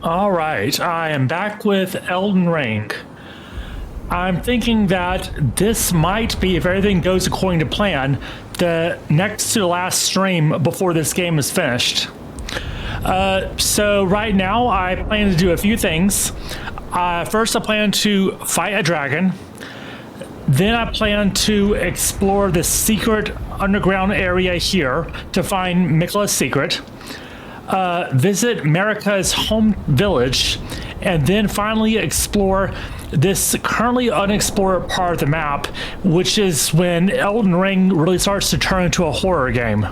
All right, I am back with Elden Ring. I'm thinking that this might be, if everything goes according to plan, the next to the last stream before this game is finished. So right now, I plan to do a few things. First, I plan to fight a dragon. Then I plan to explore the secret underground area here to find Mikla's secret. Visit Marika's home village, and then finally explore this currently unexplored part of the map, which is when Elden Ring really starts to turn into a horror game.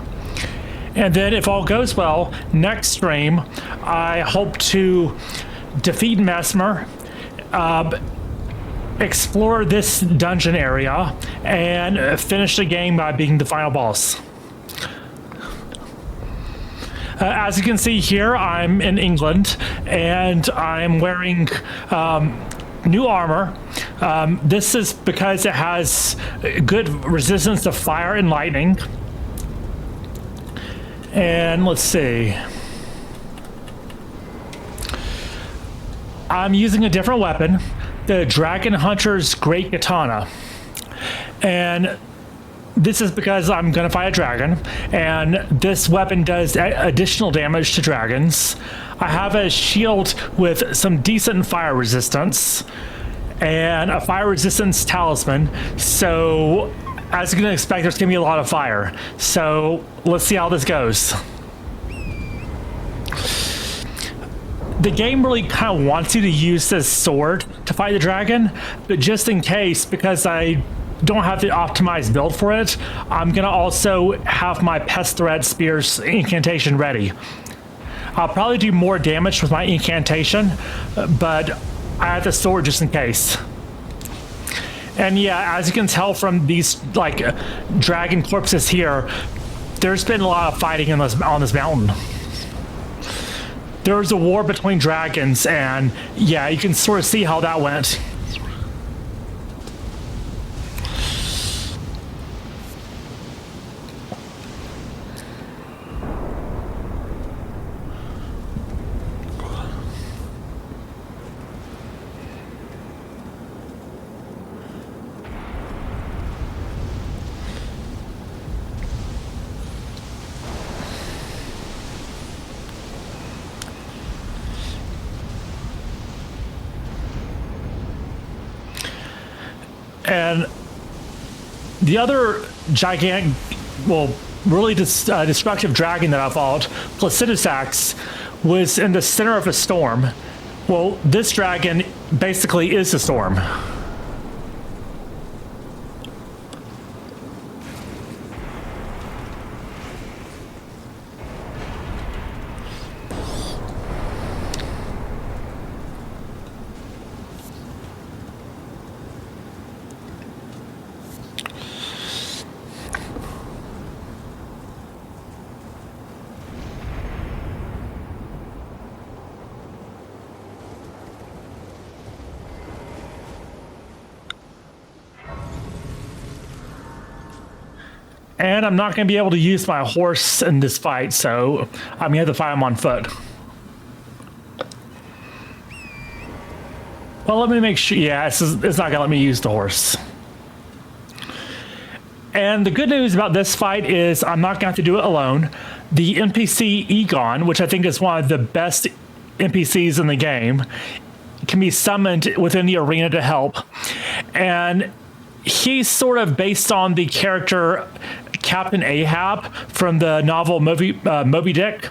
And then, if all goes well, next stream, I hope to defeat Mesmer, explore this dungeon area, and finish the game by beating the final boss. As you can see here, I'm in England, and I'm wearing new armor. This is because it has good resistance to fire and lightning. And let's see. I'm using a different weapon, the Dragon Hunter's Great Katana. And this is because I'm going to fight a dragon, and this weapon does additional damage to dragons. I have a shield with some decent fire resistance, and a fire resistance talisman, so as you can expect, there's going to be a lot of fire. So let's see how this goes. The game really kind of wants you to use this sword to fight the dragon, but just in case, because I don't have the optimized build for it, I'm gonna also have my Pest Thread Spears incantation ready. I'll probably do more damage with my incantation, but I have the sword just in case. And yeah, as you can tell from these like dragon corpses here, there's been a lot of fighting on this mountain. There was a war between dragons, and yeah, you can sort of see how that went. And the other gigantic, well, really destructive dragon that I fought, Placidusax, was in the center of a storm. Well, this dragon basically is the storm. And I'm not going to be able to use my horse in this fight, so I'm going to have to fight him on foot. Well, let me make sure. Yeah, it's not going to let me use the horse. And the good news about this fight is I'm not going to have to do it alone. The NPC Egon, which I think is one of the best NPCs in the game, can be summoned within the arena to help. And he's sort of based on the character Captain Ahab from the novel Moby Dick.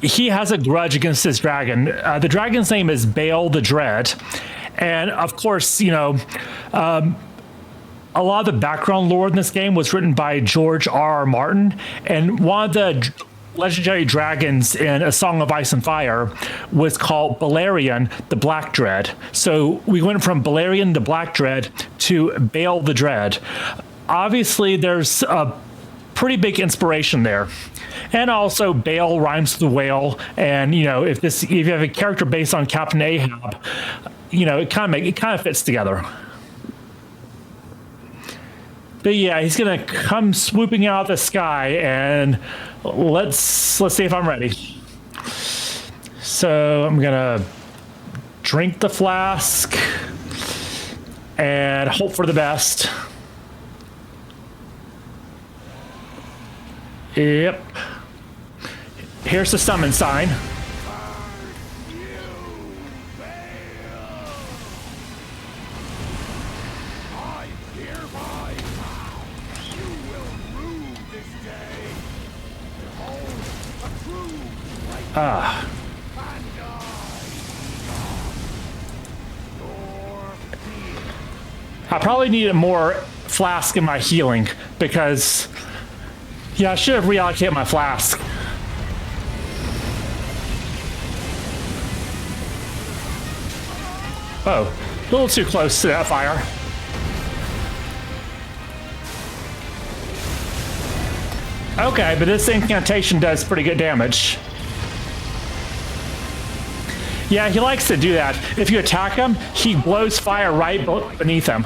He has a grudge against this dragon. The dragon's name is Baal the Dread. And of course, you know, a lot of the background lore in this game was written by George R.R. Martin. And one of the legendary dragons in A Song of Ice and Fire was called Balerion the Black Dread. So we went from Balerion the Black Dread to Baal the Dread. Obviously, there's a pretty big inspiration there. And also, Baal rhymes with whale. And, you know, if you have a character based on Captain Ahab, you know, it kind of fits together. But yeah, he's gonna come swooping out of the sky, and let's see if I'm ready. So I'm gonna drink the flask and hope for the best. Yep. Here's the summon sign. Ah. I probably needed more flask in my healing because, yeah, I should have reallocated my flask. Oh, a little too close to that fire. Okay, but this incantation does pretty good damage. Yeah, he likes to do that. If you attack him, he blows fire right beneath him.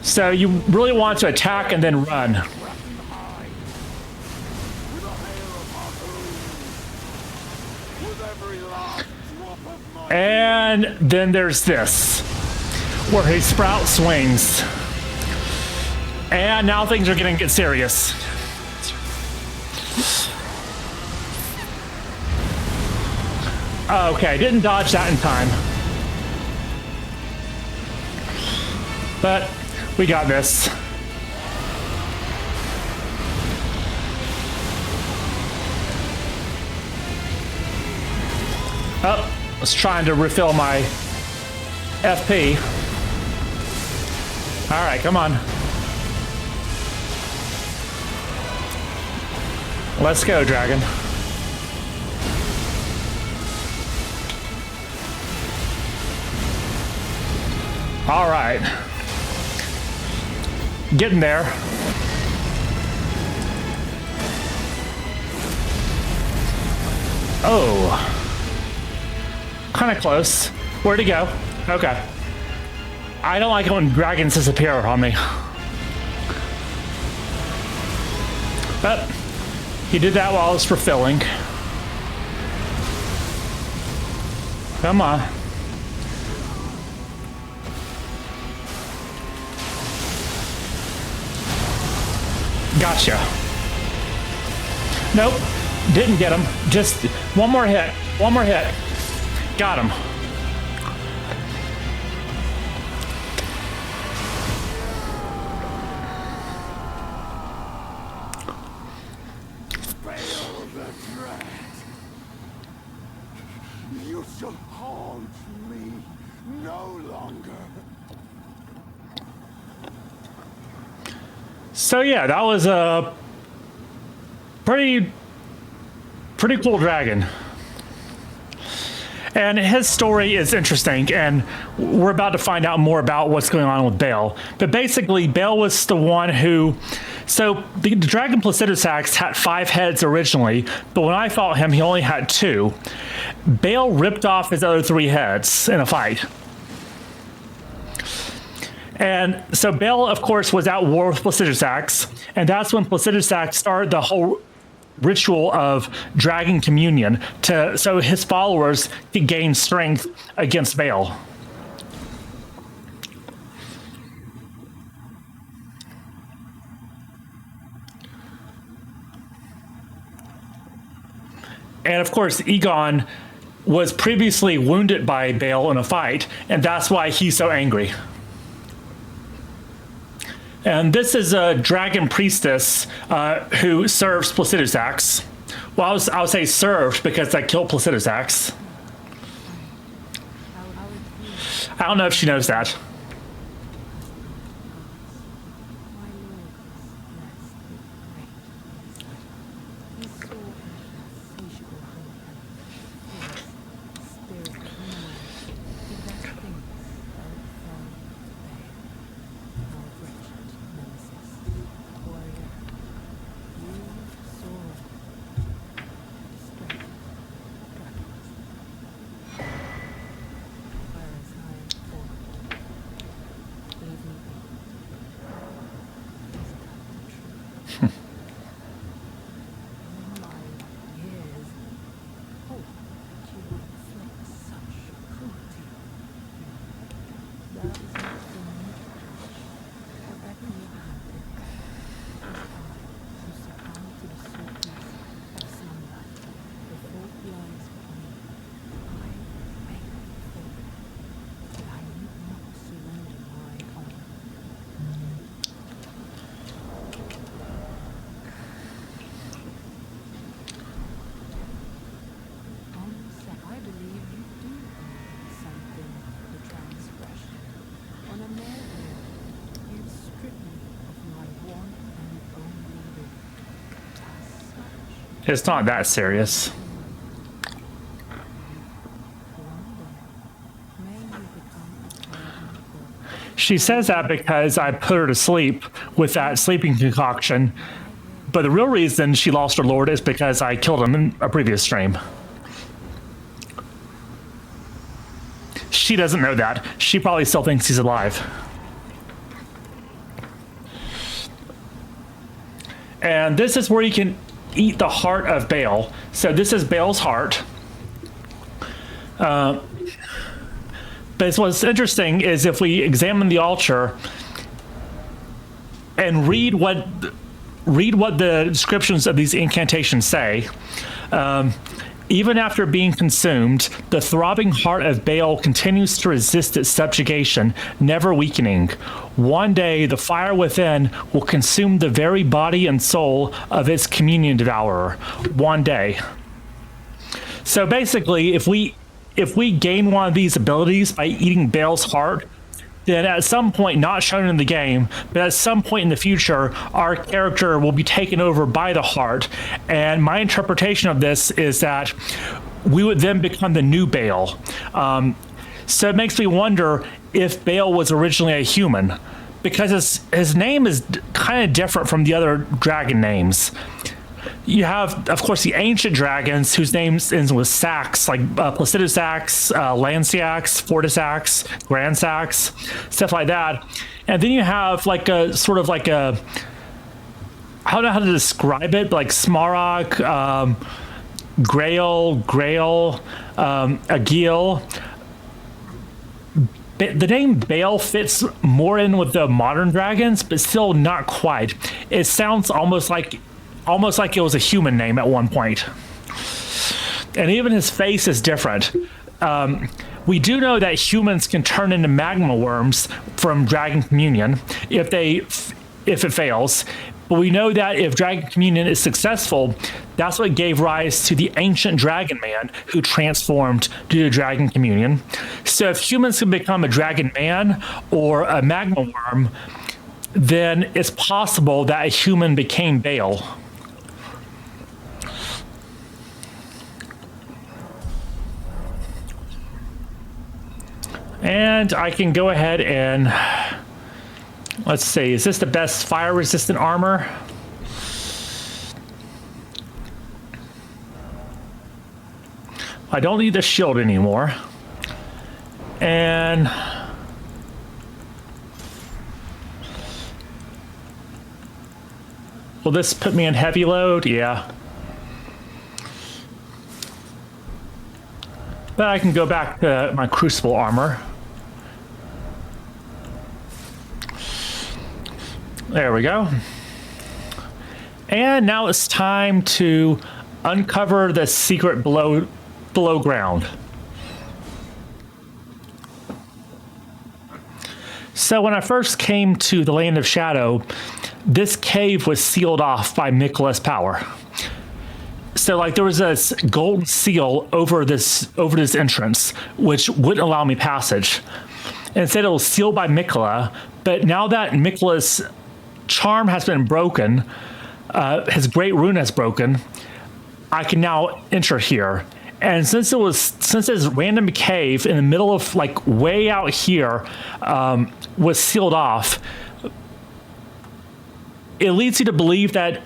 So you really want to attack and then run. And then there's this, where his sprout swings. And now things are going to get serious. Okay, didn't dodge that in time. But we got this. Oh, I was trying to refill my FP. All right, come on. Let's go, dragon. All right. Getting there. Oh. Kind of close. Where'd he go? Okay. I don't like it when dragons disappear on me. But he did that while I was refilling. Come on. Gotcha. Nope. Didn't get him. Just one more hit. One more hit. Got him. You shall haunt me no longer. So yeah, that was a pretty cool dragon. And his story is interesting, and we're about to find out more about what's going on with Bale. But basically, Bale was the one who... So, the dragon Placidusax had 5 heads originally, but when I fought him, he only had 2. Bale ripped off his other 3 heads in a fight. And so Bale, of course, was at war with Placidusax, and that's when Placidusax started the whole ritual of dragon communion so his followers could gain strength against Bale. And of course, Egon was previously wounded by Bale in a fight, and that's why he's so angry. And this is a dragon priestess who serves Placidusax. Well, I'll say served because I killed Placidusax. I don't know if she knows that. It's not that serious. She says that because I put her to sleep with that sleeping concoction, but the real reason she lost her lord is because I killed him in a previous stream. She doesn't know that. She probably still thinks he's alive. And this is where you can eat the heart of Baal. So this is Baal's heart. But what's interesting is if we examine the altar and read what the descriptions of these incantations say, even after being consumed, the throbbing heart of Baal continues to resist its subjugation, never weakening. One day, the fire within will consume the very body and soul of its communion devourer. One day. So basically, if we gain one of these abilities by eating Baal's heart, then at some point, not shown in the game, but at some point in the future, our character will be taken over by the heart. And my interpretation of this is that we would then become the new Baal. So it makes me wonder if Baal was originally a human, because his name is kind of different from the other dragon names. You have, of course, the ancient dragons whose names ends with Sax, like Placidusax, Lanciax, Fortisax, Grand Sax, stuff like that. And then you have like a sort of like a, I don't know how to describe it, like Smaragd, Grail, Agil. The name Baal fits more in with the modern dragons, but still not quite. It sounds almost like it was a human name at one point. And even his face is different. We do know that humans can turn into magma worms from Dragon Communion if it fails. But we know that if Dragon Communion is successful, that's what gave rise to the ancient Dragon Man who transformed due to Dragon Communion. So if humans can become a Dragon Man or a magma worm, then it's possible that a human became Baal. And I can go ahead and, let's see, is this the best fire-resistant armor? I don't need the shield anymore. And will this put me in heavy load? Yeah. But I can go back to my crucible armor. There we go. And now it's time to uncover the secret below ground. So when I first came to the Land of Shadow, this cave was sealed off by Miquella's power. So like there was this golden seal over this entrance, which wouldn't allow me passage. And instead it was sealed by Miquella, but now that Miquella's charm has been broken, his great rune has broken, I can now enter here. And since this random cave in the middle of like way out here was sealed off, it leads you to believe that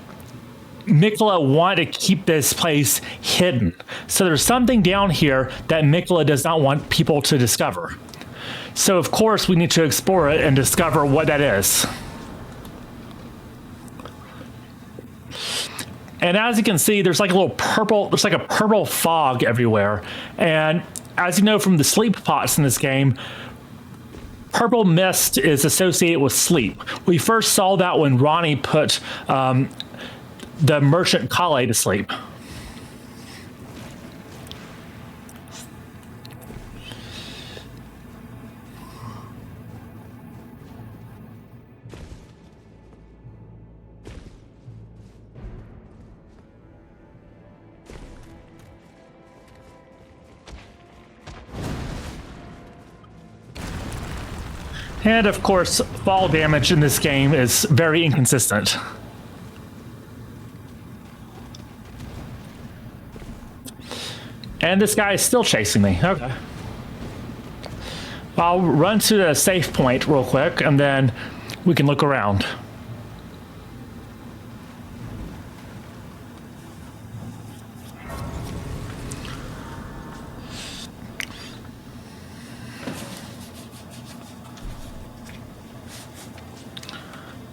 Miquella wanted to keep this place hidden. So there's something down here that Miquella does not want people to discover. So of course we need to explore it and discover what that is. And as you can see, there's like a purple fog everywhere. And as you know from the sleep pots in this game, purple mist is associated with sleep. We first saw that when Ronnie put the merchant Kale to sleep. And of course, fall damage in this game is very inconsistent. And this guy is still chasing me. Okay. I'll run to the safe point real quick, and then we can look around.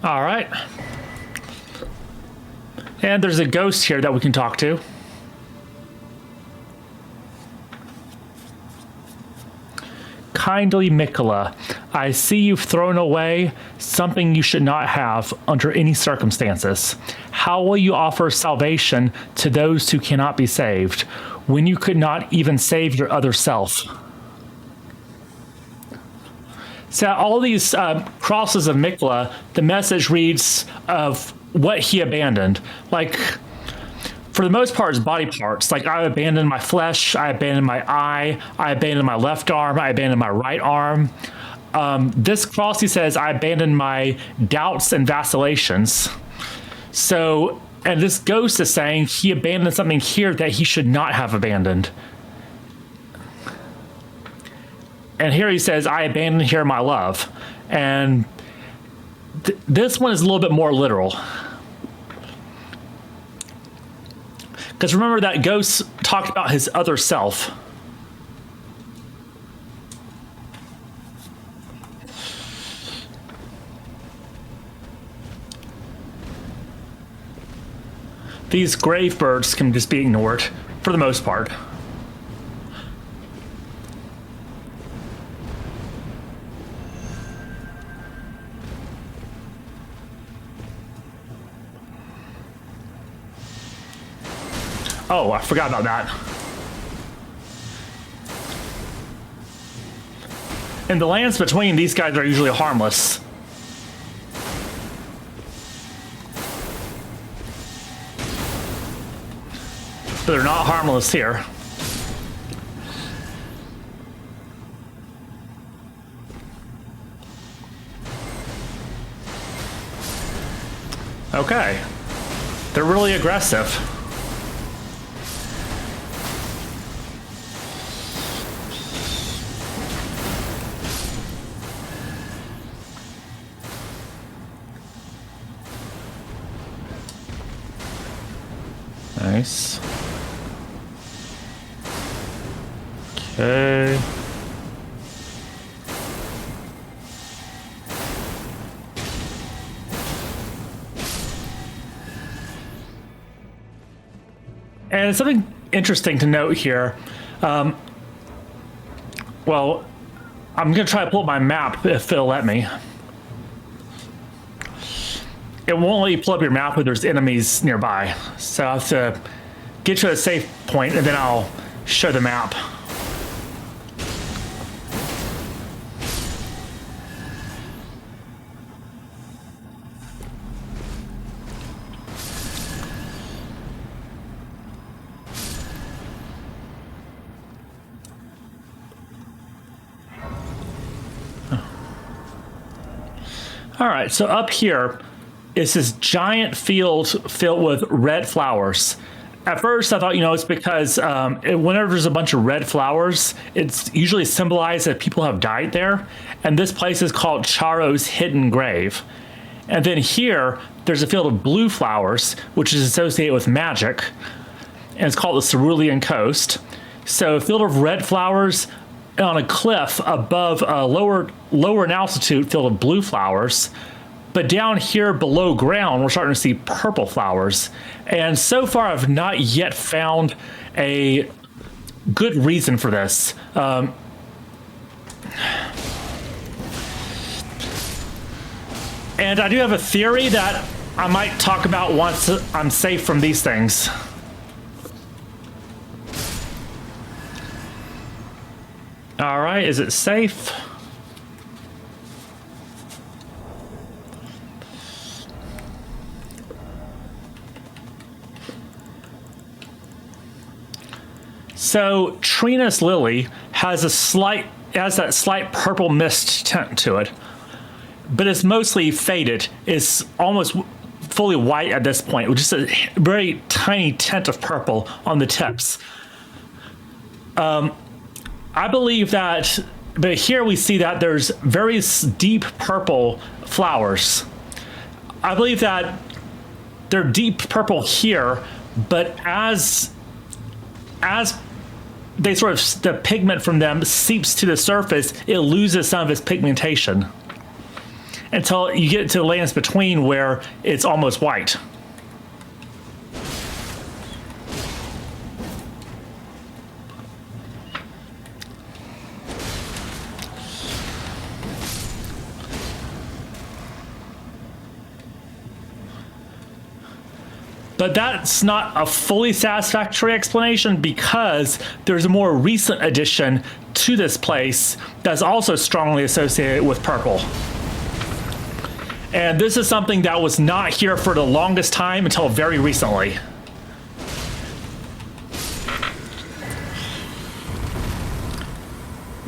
All right. And there's a ghost here that we can talk to. Kindly Mikola, I see you've thrown away something you should not have under any circumstances. How will you offer salvation to those who cannot be saved, when you could not even save your other self? So all these crosses of Mikola, the message reads of what he abandoned. Like, for the most part, it's body parts. Like, I abandoned my flesh, I abandoned my eye, I abandoned my left arm, I abandoned my right arm. This cross, he says, I abandoned my doubts and vacillations. So, and this ghost is saying he abandoned something here that he should not have abandoned. And here he says, I abandoned here my love. And this one is a little bit more literal. Because remember that ghost talked about his other self. These grave birds can just be ignored, for the most part. Oh, I forgot about that. In the lands between, these guys are usually harmless. But they're not harmless here. Okay. They're really aggressive. Nice. Okay. And something interesting to note here. Well, I'm going to try to pull up my map if it'll let me. It won't let you pull up your map when there's enemies nearby. So I have to get to a safe point and then I'll show the map. All right, so up here is this giant field filled with red flowers. At first, I thought, it's because whenever there's a bunch of red flowers, it's usually symbolized that people have died there. And this place is called Charo's Hidden Grave. And then here, there's a field of blue flowers, which is associated with magic. And it's called the Cerulean Coast. So a field of red flowers on a cliff above a lower in altitude field of blue flowers. But down here below ground, we're starting to see purple flowers. And so far, I've not yet found a good reason for this. And I do have a theory that I might talk about once I'm safe from these things. All right, is it safe? So Trina's lily has that slight purple mist tint to it, but it's mostly faded. It's almost fully white at this point, with just a very tiny tint of purple on the tips. I believe that, but here we see that there's very deep purple flowers. I believe that they're deep purple here, but as they sort of, the pigment from them seeps to the surface, it loses some of its pigmentation until you get to the lands between where it's almost white. But that's not a fully satisfactory explanation because there's a more recent addition to this place that's also strongly associated with purple. And this is something that was not here for the longest time until very recently.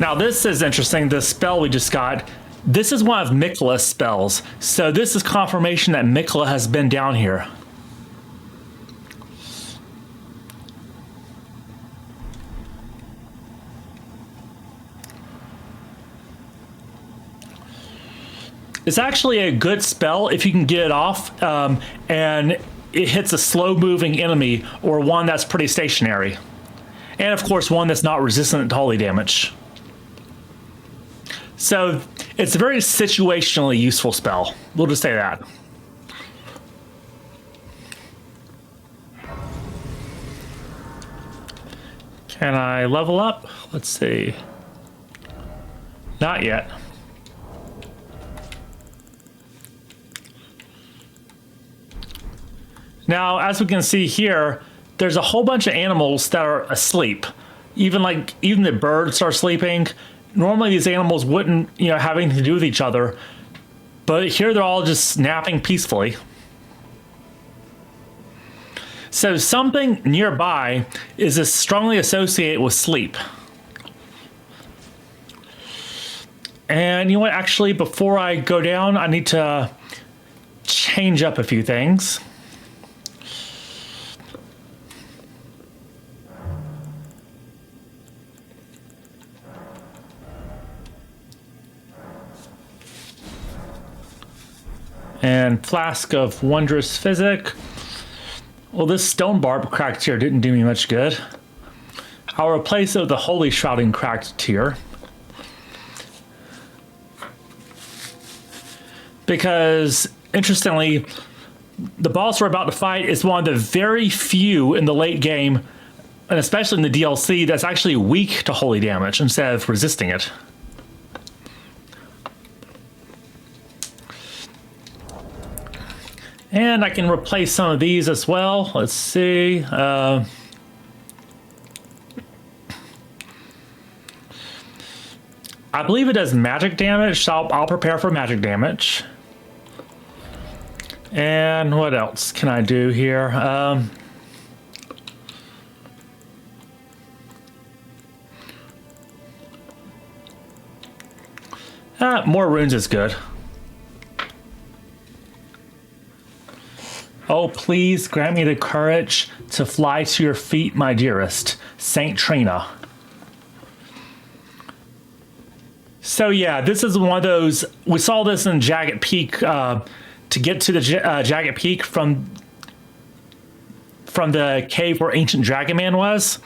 Now this is interesting, the spell we just got. This is one of Mikla's spells. So this is confirmation that Mikla has been down here. It's actually a good spell if you can get it off and it hits a slow-moving enemy or one that's pretty stationary. And of course, one that's not resistant to holy damage. So it's a very situationally useful spell. We'll just say that. Can I level up? Let's see. Not yet. Now, as we can see here, there's a whole bunch of animals that are asleep. Even the birds are sleeping. Normally these animals wouldn't, have anything to do with each other. But here they're all just napping peacefully. So something nearby is strongly associated with sleep. And you know what, actually, before I go down, I need to change up a few things. And Flask of Wondrous Physic. Well, this Stone Barb cracked tier didn't do me much good. I'll replace it with the Holy Shrouding cracked tier. Because, interestingly, the boss we're about to fight is one of the very few in the late game, and especially in the DLC, that's actually weak to holy damage instead of resisting it. And I can replace some of these as well. Let's see. I believe it does magic damage, so I'll prepare for magic damage. And what else can I do here? More runes is good. Oh, please grant me the courage to fly to your feet, my dearest, Saint Trina. So yeah, this is one of those, we saw this in Jagged Peak, to get to the Jagged Peak from the cave where Ancient Dragon Man was.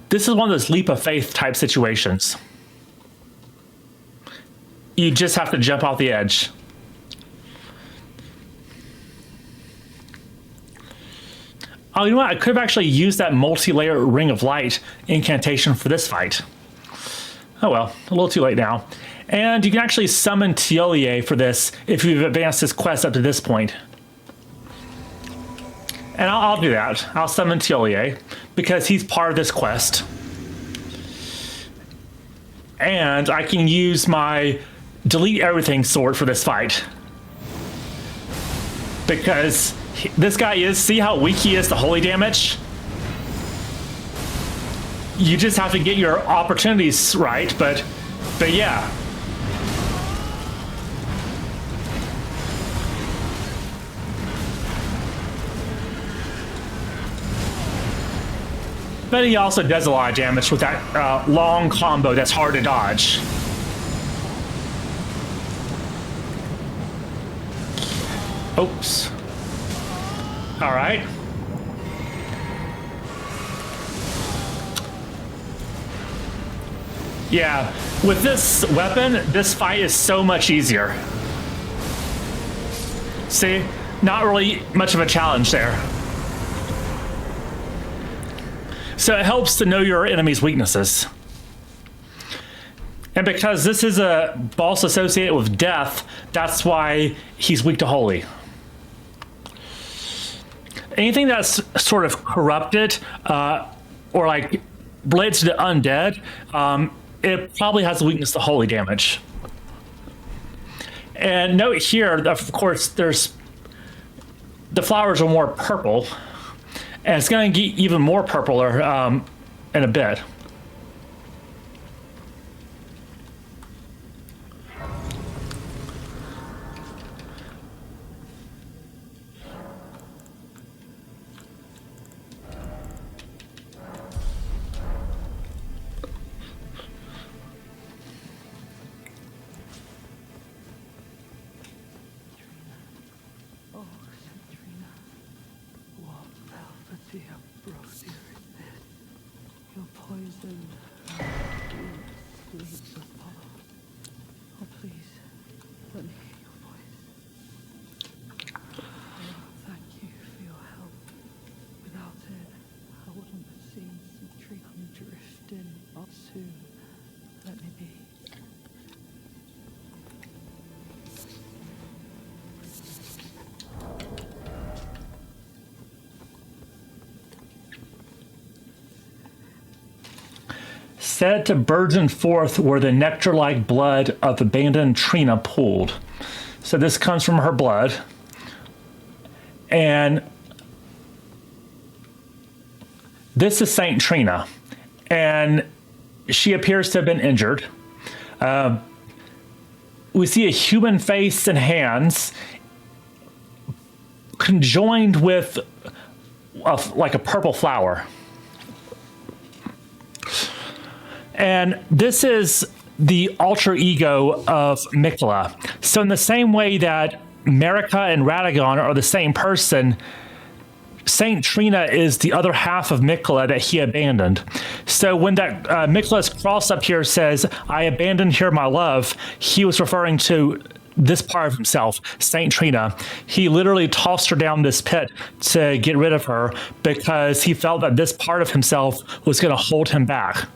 This is one of those leap of faith type situations. You just have to jump off the edge. Oh, you know what? I could have actually used that multi-layer Ring of Light incantation for this fight. Oh well, a little too late now. And you can actually summon Tiolier for this if you've advanced this quest up to this point. And I'll do that. I'll summon Tiolier because he's part of this quest. And I can use my delete everything sword for this fight. Because this guy is, see how weak he is to holy damage? You just have to get your opportunities right, but yeah. But he also does a lot of damage with that long combo that's hard to dodge. Oops. All right. Yeah, with this weapon, this fight is so much easier. See? Not really much of a challenge there. So it helps to know your enemy's weaknesses. And because this is a boss associated with death, that's why he's weak to holy. Anything that's sort of corrupted or like related to the undead, it probably has a weakness to holy damage. And note here, of course, there's the flowers are more purple, and it's going to get even more purpler in a bit. Said to burgeon forth where the nectar-like blood of abandoned Trina pooled. So this comes from her blood. And this is Saint Trina. And she appears to have been injured. We see a human face and hands conjoined with like a purple flower. And this is the alter ego of Miquella. So in the same way that Marika and Radagon are the same person, Saint Trina is the other half of Miquella that he abandoned. So when that Miquella's cross up here says, "I abandoned here my love," he was referring to this part of himself, Saint Trina. He literally tossed her down this pit to get rid of her because he felt that this part of himself was going to hold him back.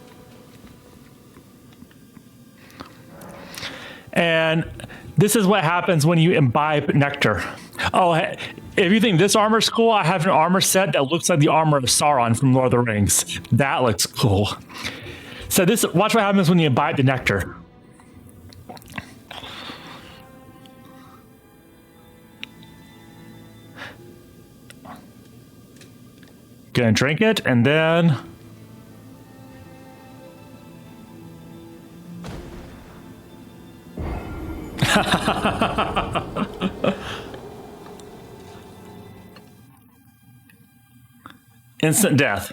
And this is what happens when you imbibe nectar. Oh, if you think this armor's cool, I have an armor set that looks like the armor of Sauron from Lord of the Rings. That looks cool. So watch what happens when you imbibe the nectar. Gonna drink it, and then... Instant death.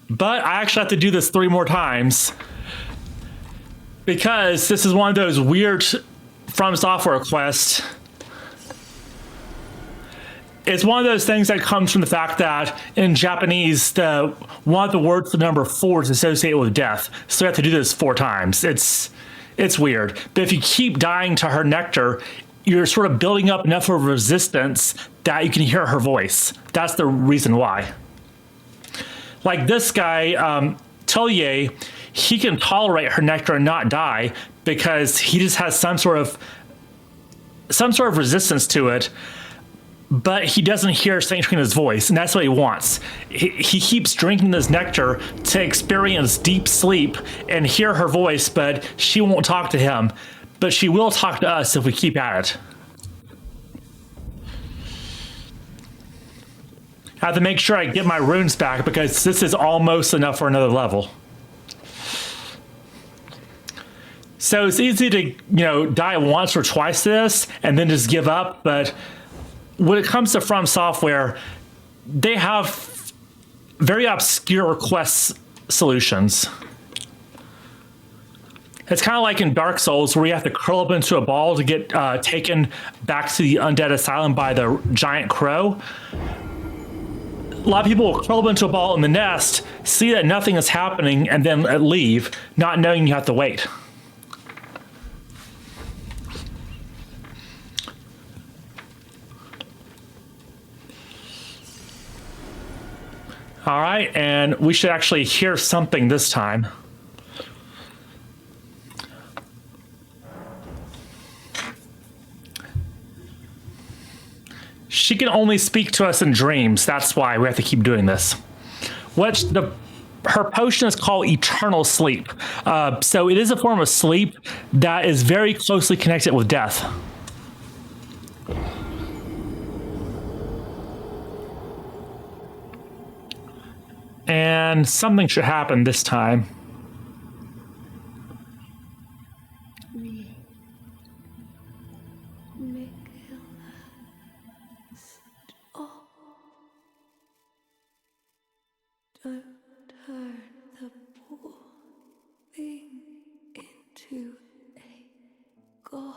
But I actually have to do this 3 more times because this is one of those weird From Software quests. It's one of those things that comes from the fact that in Japanese, one of the words for the number 4 is associated with death. So you have to do this 4 times. It's weird. But if you keep dying to her nectar, you're sort of building up enough of resistance that you can hear her voice. That's the reason why. Like this guy, Tellier, he can tolerate her nectar and not die because he just has some sort of resistance to it, but he doesn't hear Saint Trina's voice, and that's what he wants. He keeps drinking this nectar to experience deep sleep and hear her voice, but she won't talk to him. But she will talk to us if we keep at it. I have to make sure I get my runes back because this is almost enough for another level. So it's easy to, die once or twice to this and then just give up. But when it comes to From Software, they have very obscure quest solutions. It's kind of like in Dark Souls where you have to curl up into a ball to get taken back to the undead asylum by the giant crow. A lot of people will curl up into a ball in the nest, see that nothing is happening, and then leave, not knowing you have to wait. All right, and we should actually hear something this time. She can only speak to us in dreams. That's why we have to keep doing this. Her potion is called Eternal Sleep. So it is a form of sleep that is very closely connected with death. And something should happen this time. Don't turn the poor thing into a god.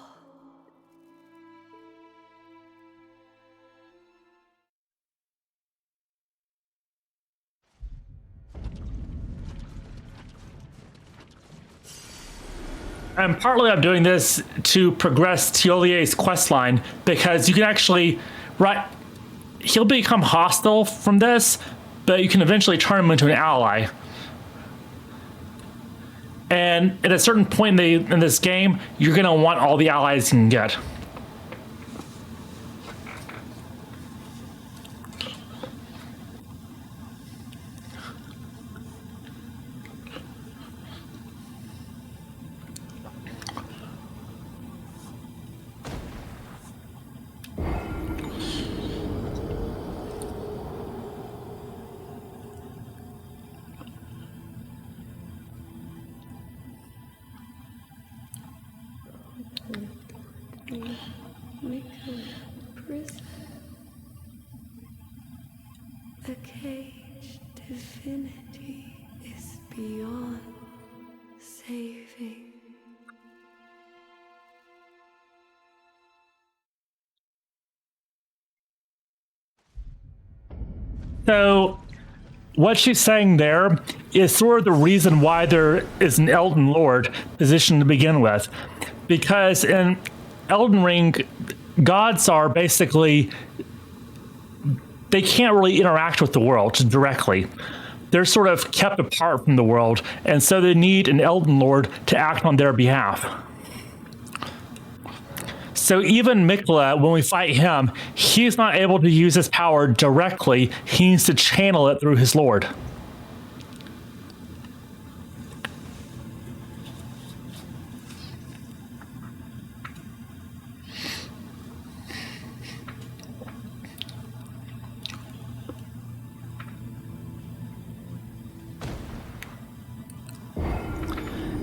And partly I'm doing this to progress Tiolier's questline because you can actually, he'll become hostile from this, but you can eventually turn him into an ally. And at a certain point in this game, you're going to want all the allies you can get. A caged divinity is beyond saving. So what she's saying there is sort of the reason why there is an Elden Lord position to begin with. Because in Elden Ring, gods are basically, they can't really interact with the world directly. They're sort of kept apart from the world, and so they need an Elden Lord to act on their behalf. So even Mikla, when we fight him, he's not able to use his power directly. He needs to channel it through his lord.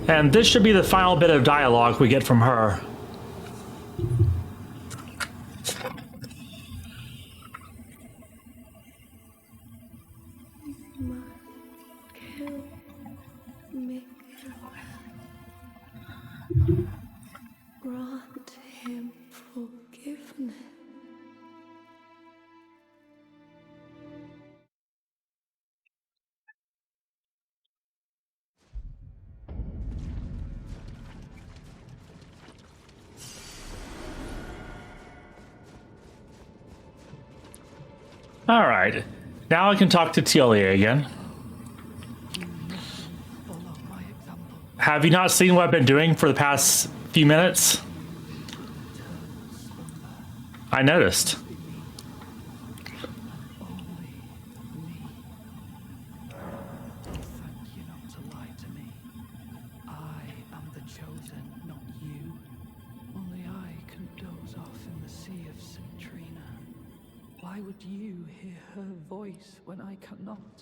And this should be the final bit of dialogue we get from her. Grant him forgiveness. All right. Now I can talk to Tiolier again. Have you not seen what I've been doing for the past few minutes? I noticed. Thank you not to lie to me. I am the chosen, not you. Only I can doze off in the sea of Citrina. Why would you hear her voice when I cannot?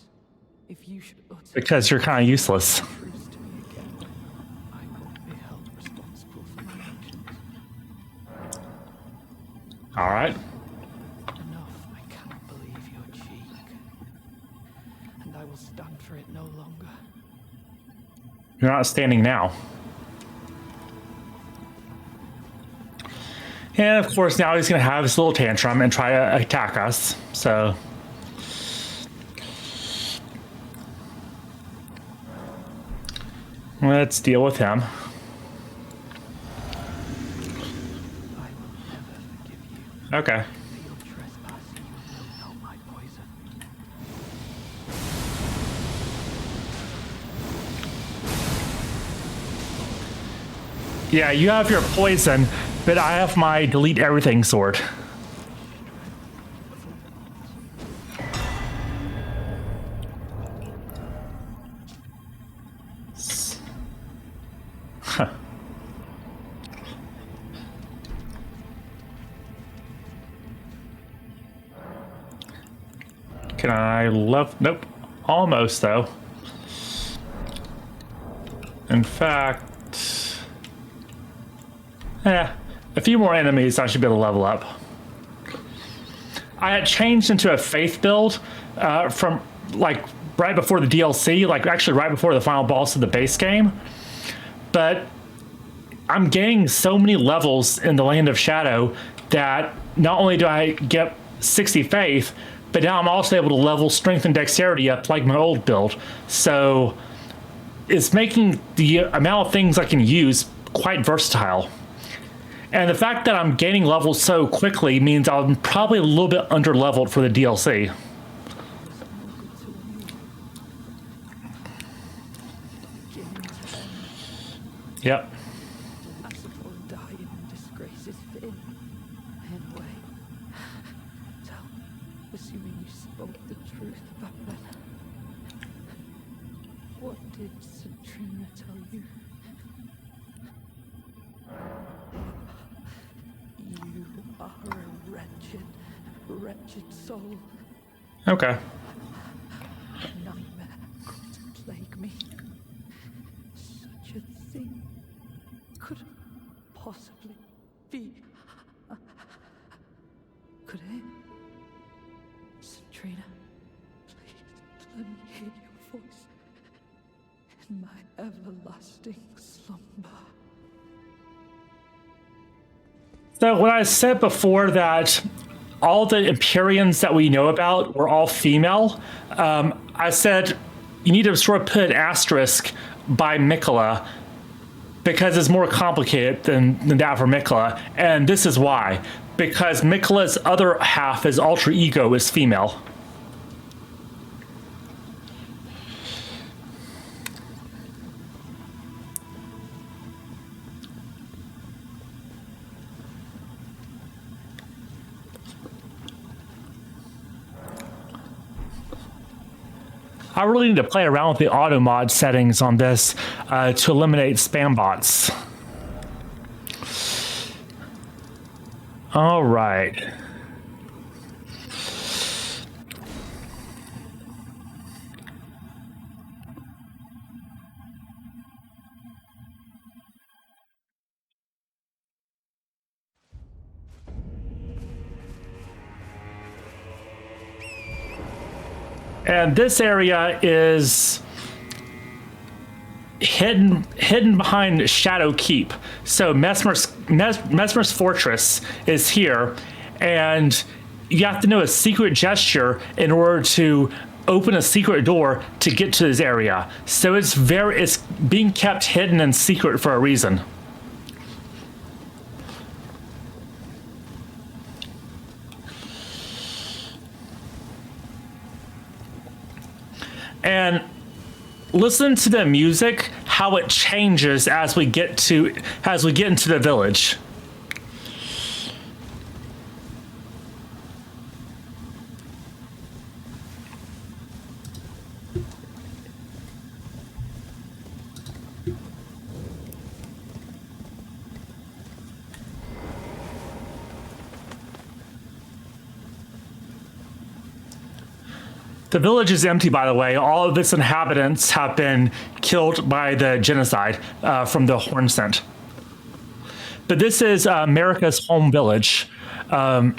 If you should utter Because you're kind of useless. truth to me again, I will be held responsible for my actions. All right. Enough, I cannot believe your cheek. And for it no longer. You're not standing now. And of course, now he's going to have his little tantrum and try to attack us. So, let's deal with him. I will never forgive you Okay. for your trespass. You will know my poison. Yeah, you have your poison, but I have my delete everything sword. Huh. Can I love? Nope. Almost, though. In fact, a few more enemies I should be able to level up. I had changed into a faith build from like right before the DLC, like actually right before the final boss of the base game. But I'm gaining so many levels in the Land of Shadow that not only do I get 60 faith, but now I'm also able to level strength and dexterity up like my old build. So it's making the amount of things I can use quite versatile. And the fact that I'm gaining levels so quickly means I'm probably a little bit under-leveled for the DLC. Yep. I suppose dying in disgrace is fit. In a way. So, assuming you spoke the truth back then, what did Citrina tell you? You are a wretched, wretched soul. Okay. A nightmare could plague me. Such a thing could possibly be. Could it? Citrina, please let me hear your voice in my everlasting slumber. So when I said before that all the Empyreans that we know about were all female, I said you need to sort of put an asterisk by Mikola because it's more complicated than that for Mikola. And this is why. Because Mikola's other half, his alter ego, is female. I really need to play around with the auto mod settings on this to eliminate spam bots. All right. And this area is hidden behind Shadow Keep. So Mesmer's Fortress is here, and you have to know a secret gesture in order to open a secret door to get to this area. So it's being kept hidden and secret for a reason. And listen to the music, how it changes as we get into the village. The village is empty, by the way. All of its inhabitants have been killed by the genocide from the Horn Scent. But this is Marika's home village. And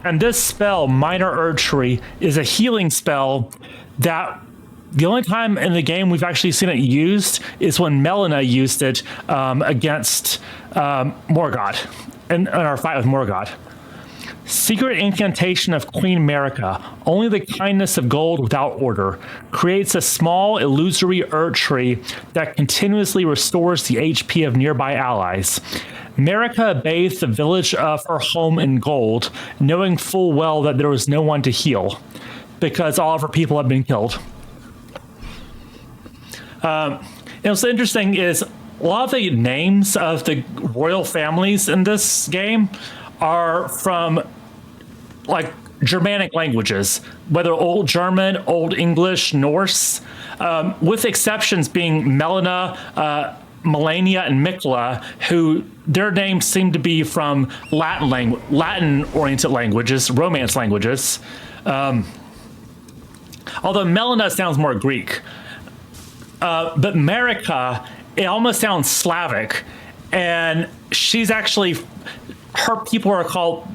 this spell, Minor Urgery, is a healing spell that the only time in the game we've actually seen it used is when Melina used it against Morgoth in our fight with Morgoth. Secret incantation of Queen America. Only the kindness of gold without order creates a small illusory Erd tree that continuously restores the HP of nearby allies. America bathed the village of her home in gold, knowing full well that there was no one to heal because all of her people had been killed. And what's interesting is a lot of the names of the royal families in this game are from like Germanic languages, whether Old German, Old English, Norse, with exceptions being Melina, Melania, and Mikla, who their names seem to be from Latin-oriented languages, Romance languages. Although Melina sounds more Greek. But Marika, it almost sounds Slavic. And she's actually, her people are called,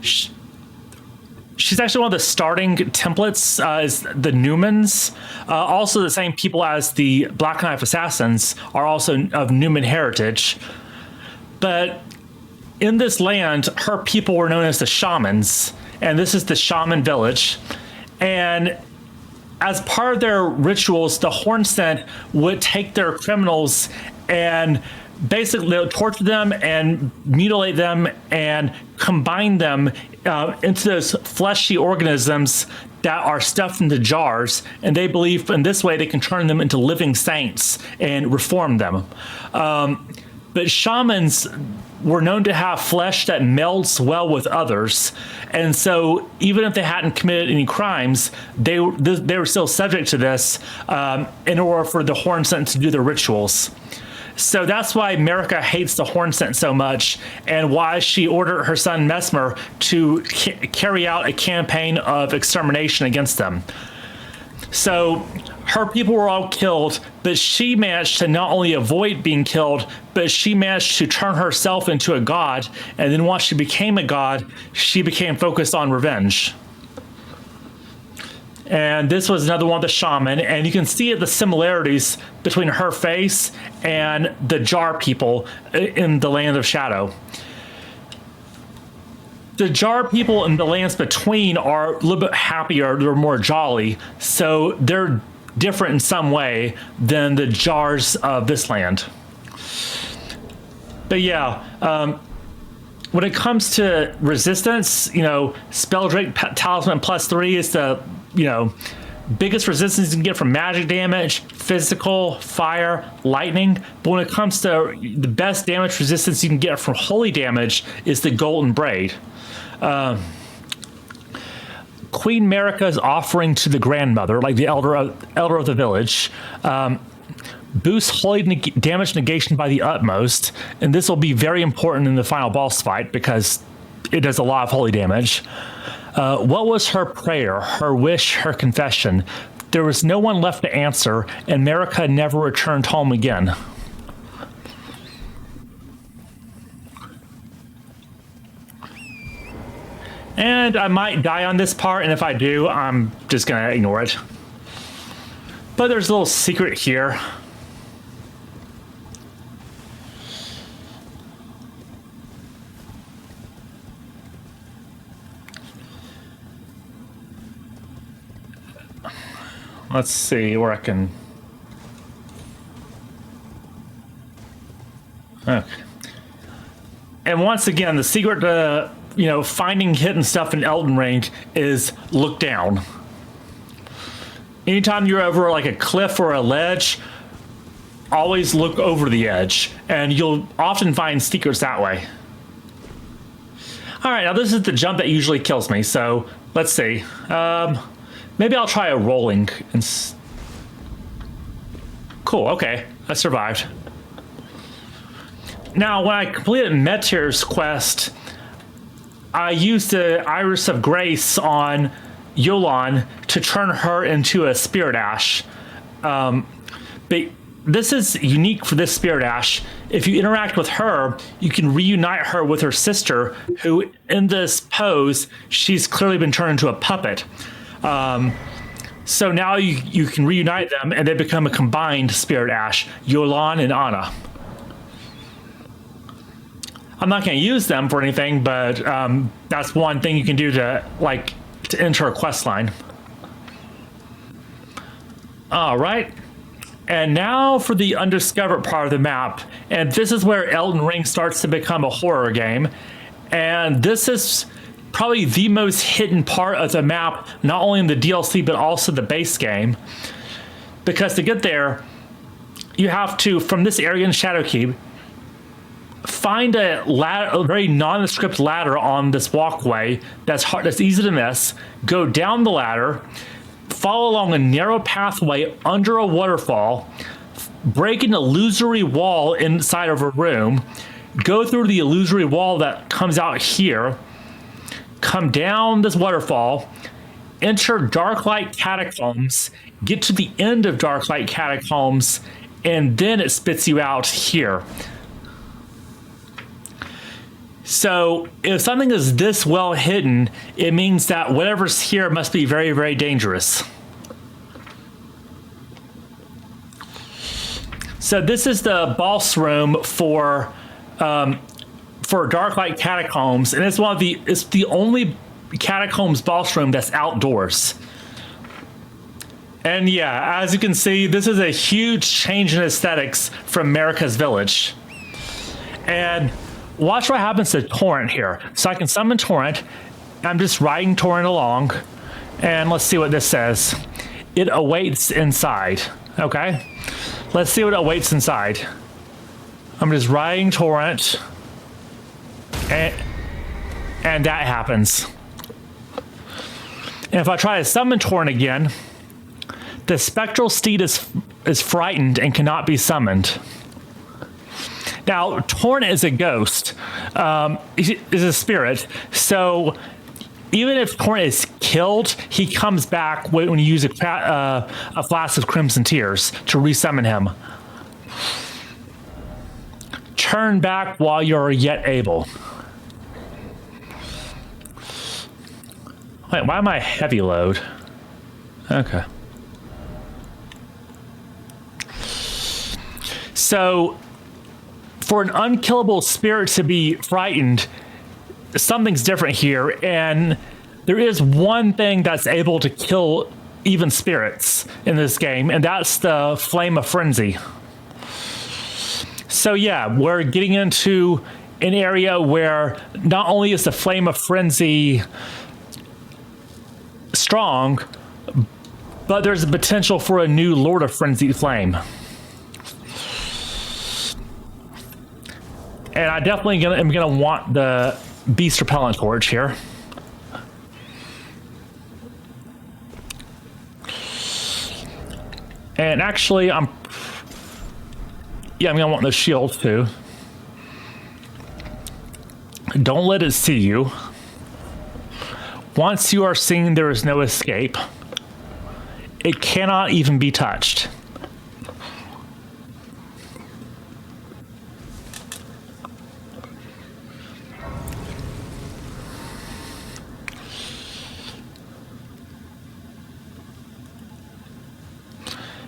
she's actually one of the starting templates is the Newmans. Also the same people as the Black Knife Assassins are also of Newman heritage. But in this land, her people were known as the Shamans. And this is the Shaman village. And as part of their rituals, the Hornsent would take their criminals and basically torture them and mutilate them and combine them into those fleshy organisms that are stuffed into jars. And they believe in this way they can turn them into living saints and reform them. But shamans were known to have flesh that melds well with others. And so even if they hadn't committed any crimes, they were still subject to this in order for the Hornsent to do their rituals. So that's why Marika hates the Hornsent so much, and why she ordered her son Mesmer to carry out a campaign of extermination against them. So her people were all killed, but she managed to not only avoid being killed, but she managed to turn herself into a god. And then once she became a god, she became focused on revenge. And this was another one of the shaman, and you can see the similarities between her face and the Jar people in the Land of Shadow. The Jar people in the lands between are a little bit happier, they're more jolly, so they're different in some way than the Jars of this land. But yeah, when it comes to resistance, Spelldrake Talisman +3 is the, biggest resistance you can get from magic damage, physical, fire, lightning. But when it comes to the best damage resistance you can get from holy damage is the Golden Braid. Queen Marika's offering to the grandmother, like the elder of the village, boosts holy damage negation by the utmost, and this will be very important in the final boss fight because it does a lot of holy damage. What was her prayer, her wish, her confession? There was no one left to answer, and Marika never returned home again. And I might die on this part, and if I do, I'm just gonna ignore it. But there's a little secret here. Let's see where I can... Okay. And once again, the secret to, finding hidden stuff in Elden Ring is look down. Anytime you're over like a cliff or a ledge, always look over the edge, and you'll often find secrets that way. All right, now this is the jump that usually kills me, so let's see. Maybe I'll try a rolling. Cool, okay, I survived. Now, when I completed Metir's quest, I used the Iris of Grace on Yolan to turn her into a Spirit Ash. But this is unique for this Spirit Ash. If you interact with her, you can reunite her with her sister, who in this pose, she's clearly been turned into a puppet. So now you can reunite them and they become a combined Spirit Ash, Yolan and Anna. I'm not going to use them for anything, but that's one thing you can do to enter a quest line. All right. And now for the undiscovered part of the map. And this is where Elden Ring starts to become a horror game. And this is probably the most hidden part of the map, not only in the DLC, but also the base game. Because to get there, you have to, from this area in Shadowkeep, find a ladder, a very nondescript ladder on this walkway that's easy to miss. Go down the ladder, follow along a narrow pathway under a waterfall, break an illusory wall inside of a room, go through the illusory wall that comes out here, come down this waterfall, enter Darklight Catacombs, get to the end of Darklight Catacombs, and then it spits you out here. So if something is this well hidden, it means that whatever's here must be very, very dangerous. So this is the boss room for Darklight Catacombs, and it's the only Catacombs boss room that's outdoors. And yeah, as you can see, this is a huge change in aesthetics from Marika's Village. And watch what happens to Torrent here. So I can summon Torrent. I'm just riding Torrent along. And let's see what this says. It awaits inside. Okay. Let's see what awaits inside. I'm just riding Torrent. And that happens. And if I try to summon Torrent again, the spectral steed is frightened and cannot be summoned. Now, Torrent is a ghost, is a spirit, so even if Torrent is killed, he comes back when you use a flask of Crimson Tears to resummon him. Turn back while you're yet able. Wait, why am I heavy load? Okay. So, for an unkillable spirit to be frightened, something's different here, and there is one thing that's able to kill even spirits in this game, and that's the Flame of Frenzy. So yeah, we're getting into an area where not only is the Flame of Frenzy strong, but there's a potential for a new Lord of Frenzy Flame. And I definitely am gonna want the Beast Repellent Torch here. And actually, I'm gonna want the shield too. Don't let it see you. Once you are seen, there is no escape. It cannot even be touched.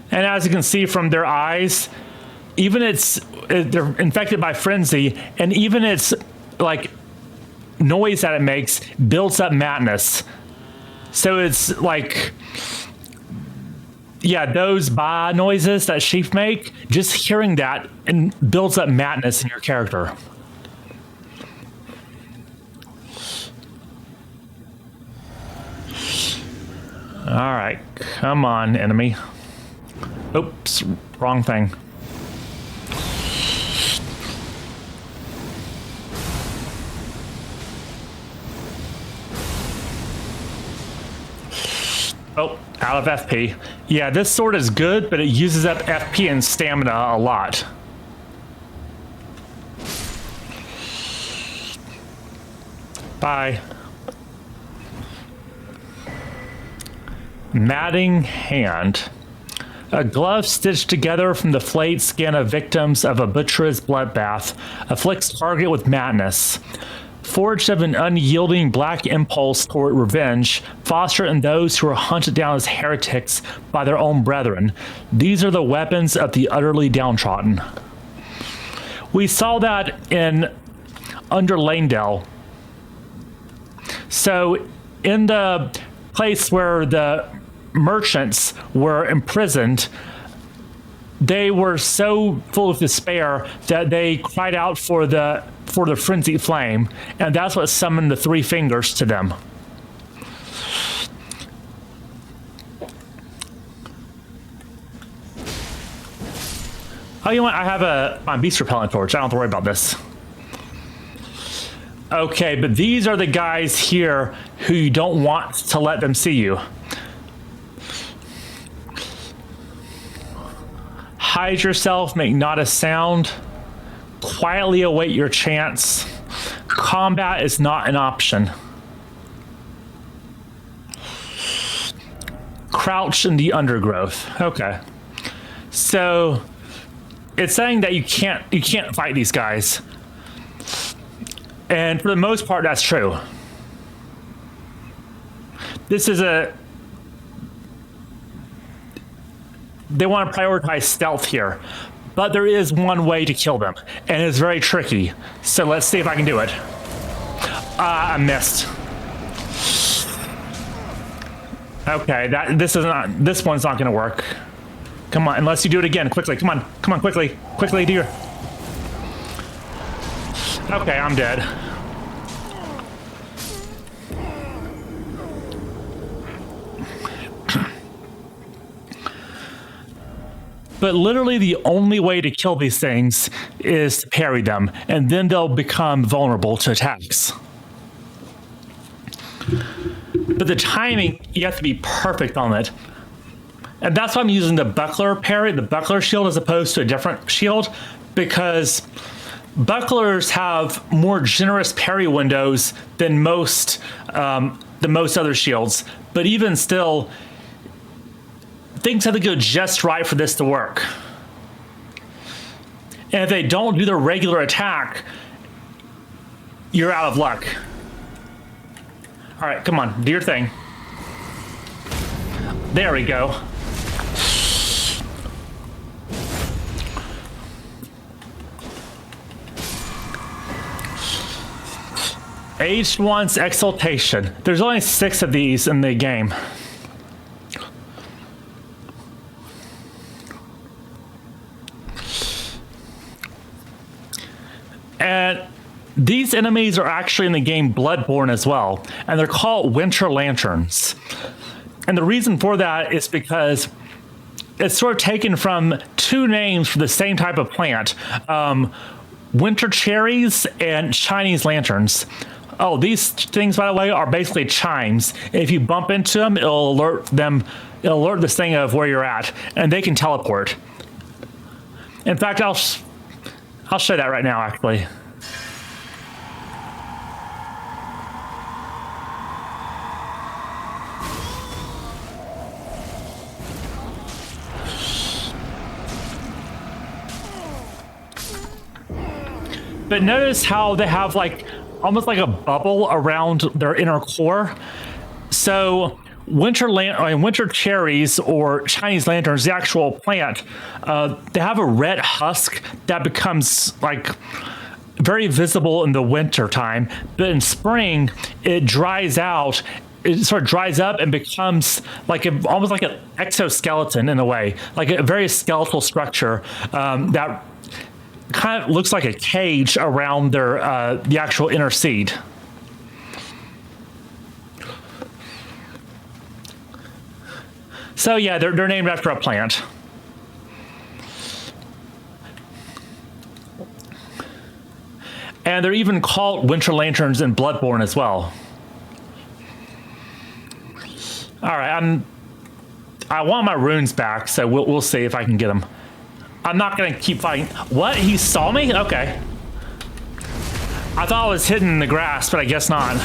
And as you can see from their eyes, even they're infected by frenzy, and even its like noise that it makes builds up madness. So it's like, yeah, those ba noises that sheep make, just hearing that and builds up madness in your character. All right, come on, enemy. Oops, wrong thing. Oh, out of FP. Yeah, this sword is good, but it uses up FP and stamina a lot. Bye. Matting Hand. A glove stitched together from the flayed skin of victims of a butcher's bloodbath afflicts target with madness. forged of an unyielding black impulse toward revenge, fostered in those who are hunted down as heretics by their own brethren. These are the weapons of the utterly downtrodden. We saw that in Under Lanedale. So in the place where the merchants were imprisoned, they were so full of despair that they cried out for the frenzied flame, and that's what summoned the three fingers to them. Oh, you know what? I have my beast repellent torch. I don't have to worry about this. Okay, but these are the guys here who you don't want to let them see you. Hide yourself, make not a sound. Quietly await your chance. Combat is not an option. Crouch in the undergrowth. Okay. So it's saying that you can't fight these guys. And for the most part, that's true. This is they want to prioritize stealth here, but there is one way to kill them, and it's very tricky. So let's see if I can do it. I missed. Okay, this one's not going to work. Come on, unless you do it again quickly. Come on, quickly, do your. Okay, I'm dead. But literally the only way to kill these things is to parry them, and then they'll become vulnerable to attacks. But the timing, you have to be perfect on it. And that's why I'm using the buckler parry, the buckler shield, as opposed to a different shield, because bucklers have more generous parry windows than most other shields. But even still, things have to go just right for this to work. And if they don't do their regular attack, you're out of luck. All right, come on, do your thing. There we go. Aged One's Exaltation. There's only 6 of these in the game. And these enemies are actually in the game Bloodborne as well, and they're called Winter Lanterns. And the reason for that is because it's sort of taken from 2 names for the same type of plant. Winter cherries and Chinese lanterns. Oh, these things, by the way, are basically chimes. If you bump into them, it'll alert this thing of where you're at, and they can teleport. In fact, I'll show that right now, actually. But notice how they have almost like a bubble around their inner core. So winter cherries or Chinese lanterns, the actual plant, they have a red husk that becomes very visible in the winter time. But in spring, it dries out. It sort of dries up and becomes almost like an exoskeleton in a way, like a very skeletal structure that kind of looks like a cage around their the actual inner seed. So yeah, they're named after a plant. And they're even called Winter Lanterns in Bloodborne as well. All right, I want my runes back, so we'll see if I can get them. I'm not gonna keep fighting. What? He saw me? Okay. I thought I was hidden in the grass, but I guess not.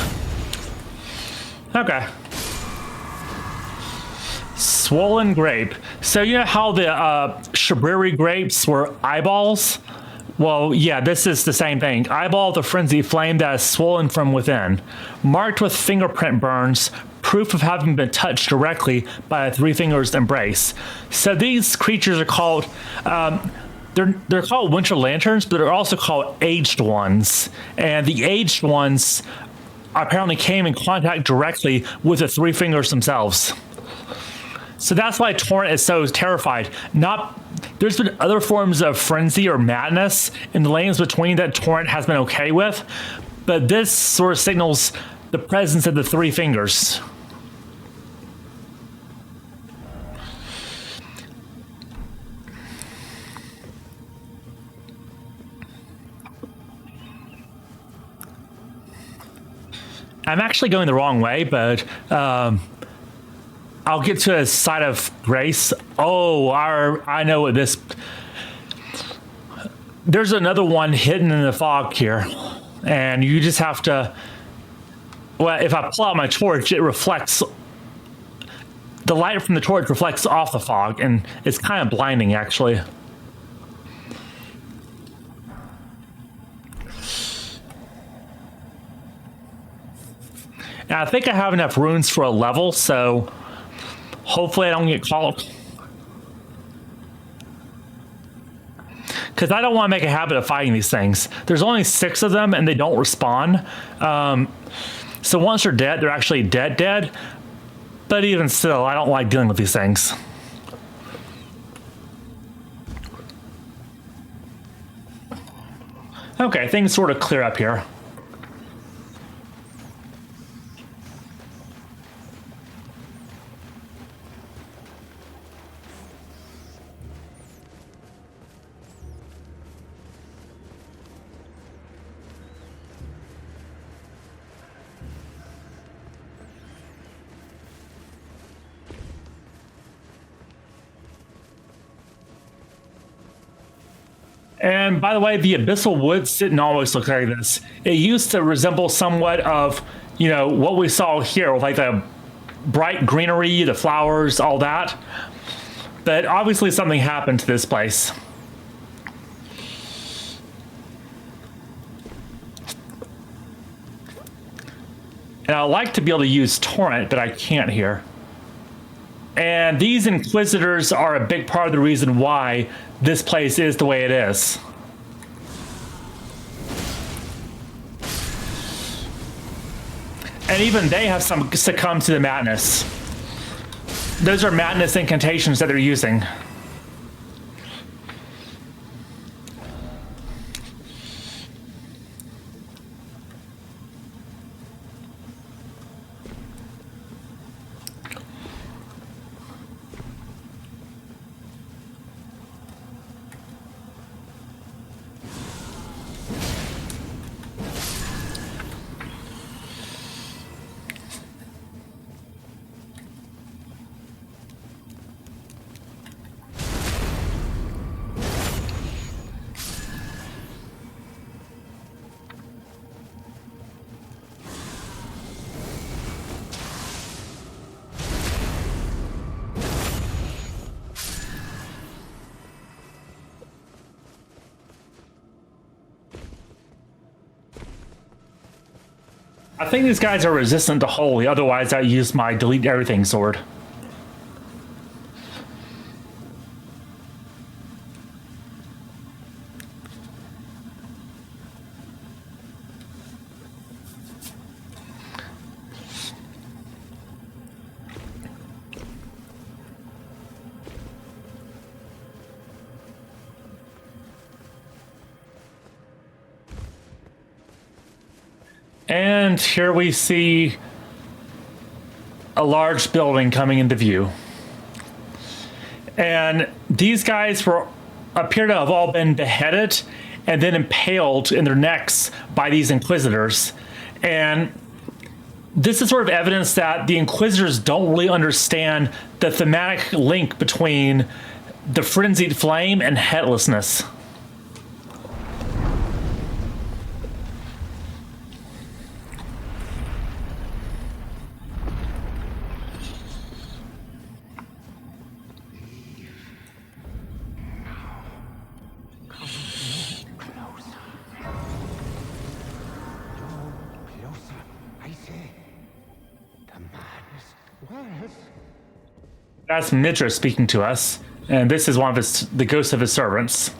Okay. Swollen grape. So you know how the Shabriri grapes were eyeballs? Well, yeah, this is the same thing. Eyeball the frenzy flame that is swollen from within, marked with fingerprint burns, proof of having been touched directly by a three fingers embrace. So these creatures are called, they're called winter lanterns, but they're also called aged ones. And the aged ones apparently came in contact directly with the three fingers themselves. So that's why Torrent is so terrified. There's been other forms of frenzy or madness in the lanes between that Torrent has been okay with, but this sort of signals the presence of the three fingers. I'm actually going the wrong way, but I'll get to a side of grace. Oh, I know what this... There's another one hidden in the fog here. And you just have to... Well, if I pull out my torch, it reflects... The light from the torch reflects off the fog, and it's kind of blinding, actually. And I think I have enough runes for a level, so... Hopefully I don't get caught. Because I don't want to make a habit of fighting these things. There's only 6 of them and they don't respawn. So once they're dead, they're actually dead. But even still, I don't like dealing with these things. Okay, things sort of clear up here. And by the way, the Abyssal Woods didn't always look like this. It used to resemble somewhat of, you know, what we saw here with like the bright greenery, the flowers, all that. But obviously something happened to this place. And I'd like to be able to use Torrent, but I can't here. And these Inquisitors are a big part of the reason why this place is the way it is. And even they have succumbed to the madness. Those are madness incantations that they're using. I think these guys are resistant to holy, otherwise I use my delete everything sword. And here we see a large building coming into view. And these guys appear to have all been beheaded and then impaled in their necks by these Inquisitors. And this is sort of evidence that the Inquisitors don't really understand the thematic link between the frenzied flame and headlessness. That's Mitra speaking to us, and this is one of the ghosts of his servants.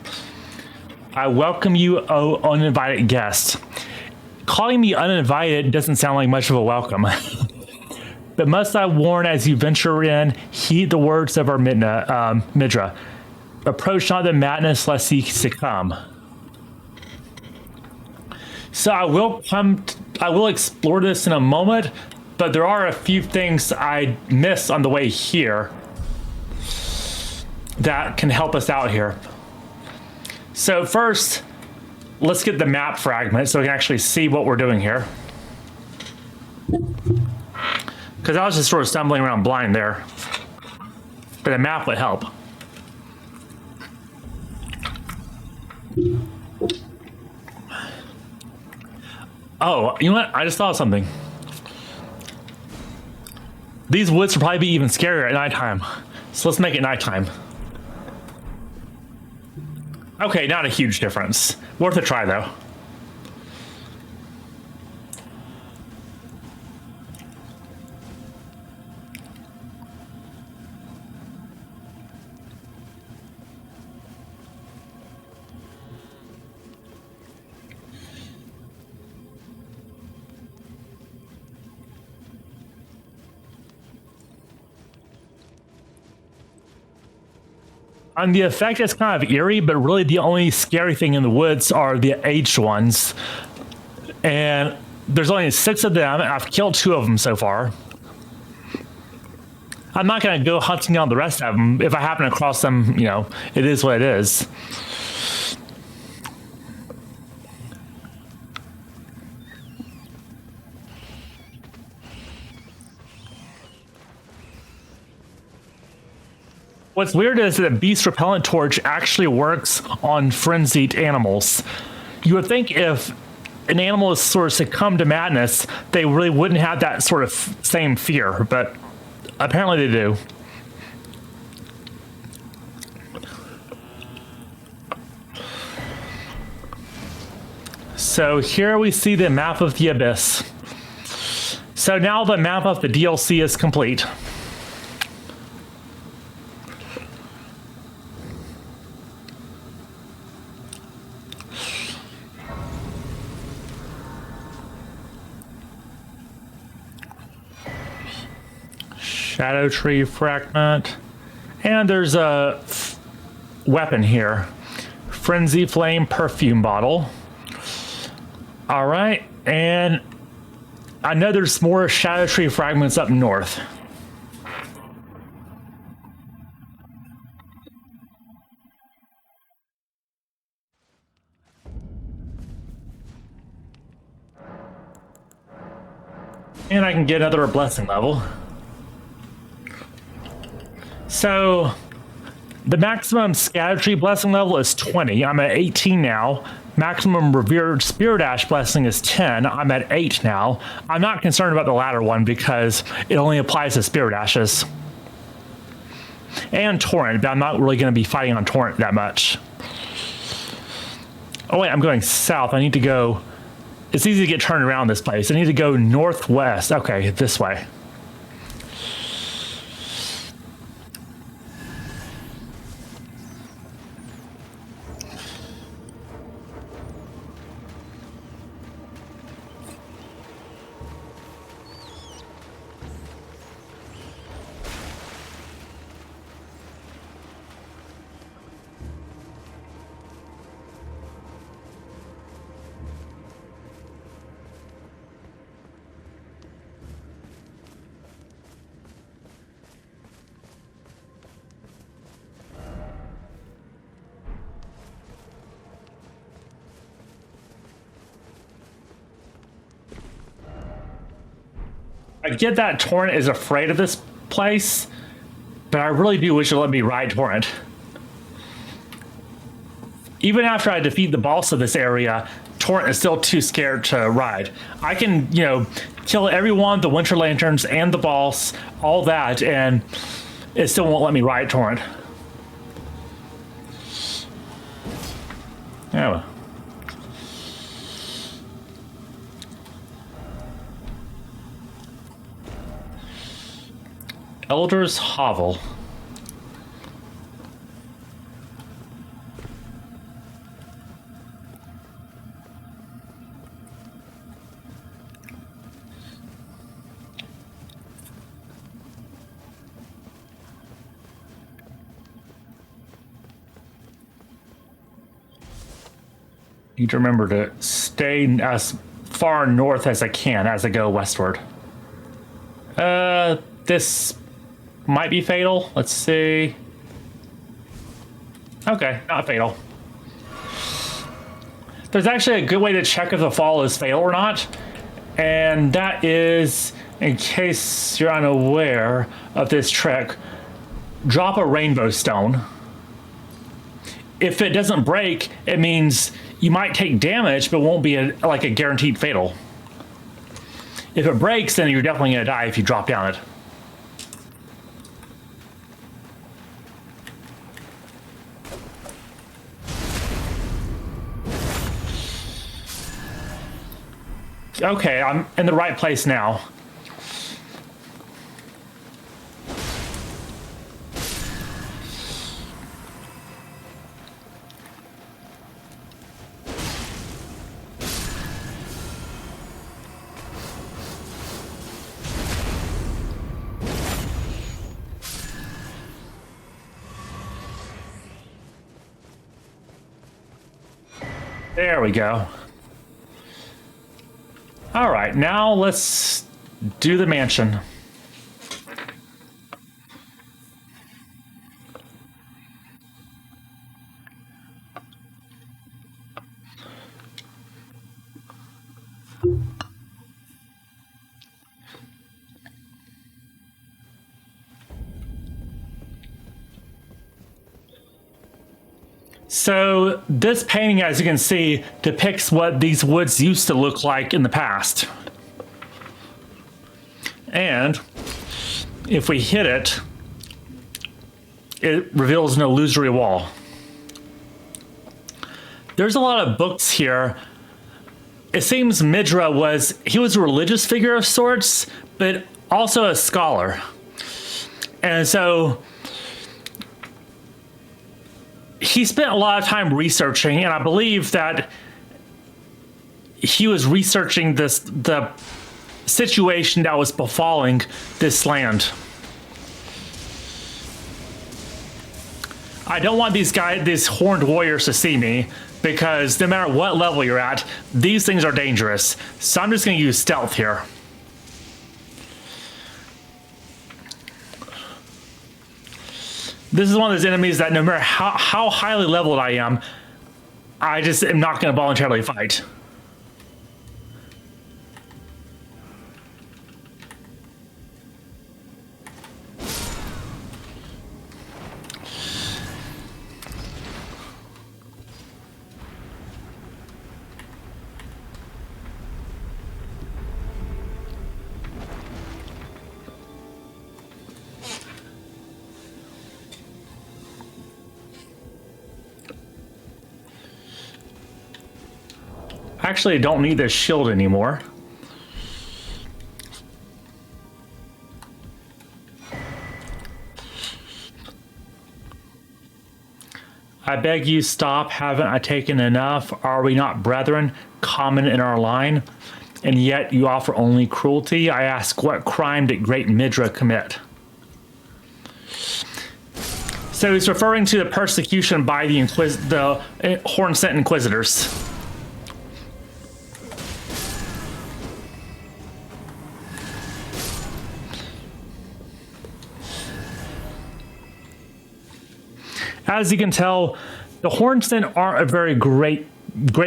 I welcome you, O uninvited guest. Calling me uninvited doesn't sound like much of a welcome. But must I warn, as you venture in, heed the words of our Midra. Approach not the madness lest he succumb. So I will explore this in a moment, but there are a few things I missed on the way here that can help us out here. So first, let's get the map fragment so we can actually see what we're doing here. Because I was just sort of stumbling around blind there. But a map would help. Oh, you know what? I just thought of something. These woods will probably be even scarier at nighttime. So let's make it nighttime. Okay, not a huge difference. Worth a try, though. And the effect is kind of eerie, but really the only scary thing in the woods are the aged ones. And there's only 6 of them, and I've killed 2 of them so far. I'm not going to go hunting down the rest of them. If I happen across them, you know, it is what it is. What's weird is that Beast Repellent Torch actually works on frenzied animals. You would think if an animal is sort of succumbed to madness, they really wouldn't have that sort of same fear, but apparently they do. So here we see the map of the Abyss. So now the map of the DLC is complete. Shadow Tree fragment. And there's a weapon here. Frenzy Flame perfume bottle. All right, and I know there's more Shadow Tree fragments up north. And I can get another blessing level. So the maximum Shadow Tree blessing level is 20. I'm at 18 now. Maximum Revered Spirit Ash blessing is 10. I'm at 8 now. I'm not concerned about the latter one because it only applies to Spirit Ashes. And Torrent, but I'm not really going to be fighting on Torrent that much. Oh wait, I'm going south. I need to go... It's easy to get turned around this place. I need to go northwest. Okay, this way. I get that Torrent is afraid of this place, but I really do wish it let me ride Torrent. Even after I defeat the boss of this area, Torrent is still too scared to ride. I can, you know, kill everyone, the Winter Lanterns, and the boss, all that, and it still won't let me ride Torrent. Oh. Elder's Hovel. Need to remember to stay as far north as I can as I go westward. This might be fatal. Let's see. Okay, not fatal. There's actually a good way to check if the fall is fatal or not, and that is, in case you're unaware of this trick, drop a rainbow stone. If it doesn't break, it means you might take damage, but won't be like a guaranteed fatal. If it breaks, then you're definitely going to die if you drop down it. Okay, I'm in the right place now. There we go. All right, now let's do the mansion. So this painting, as you can see, depicts what these woods used to look like in the past. And if we hit it, it reveals an illusory wall. There's a lot of books here. It seems Midra was a religious figure of sorts, but also a scholar. And so he spent a lot of time researching, and I believe that he was researching the situation that was befalling this land. I don't want these horned warriors to see me, because no matter what level you're at, these things are dangerous. So I'm just going to use stealth here. This is one of those enemies that no matter how highly leveled I am, I just am not going to voluntarily fight. Actually, I don't need this shield anymore. I beg you, stop. Haven't I taken enough? Are we not brethren, common in our line? And yet you offer only cruelty? I ask, what crime did great Midra commit? So he's referring to the persecution by the Horn-sent Inquisitors. As you can tell, the Hornsent aren't a very great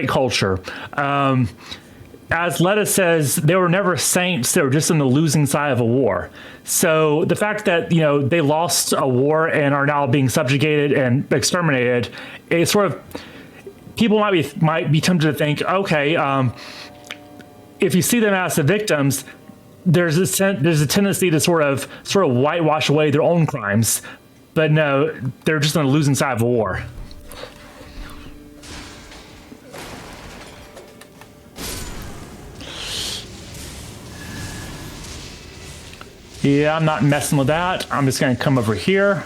culture. As Letta says, they were never saints. They were just on the losing side of a war. So the fact that they lost a war and are now being subjugated and exterminated, it's sort of, people might be tempted to think, okay, if you see them as the victims, there's a tendency to sort of whitewash away their own crimes. But no, they're just on the losing side of a war. Yeah, I'm not messing with that. I'm just going to come over here.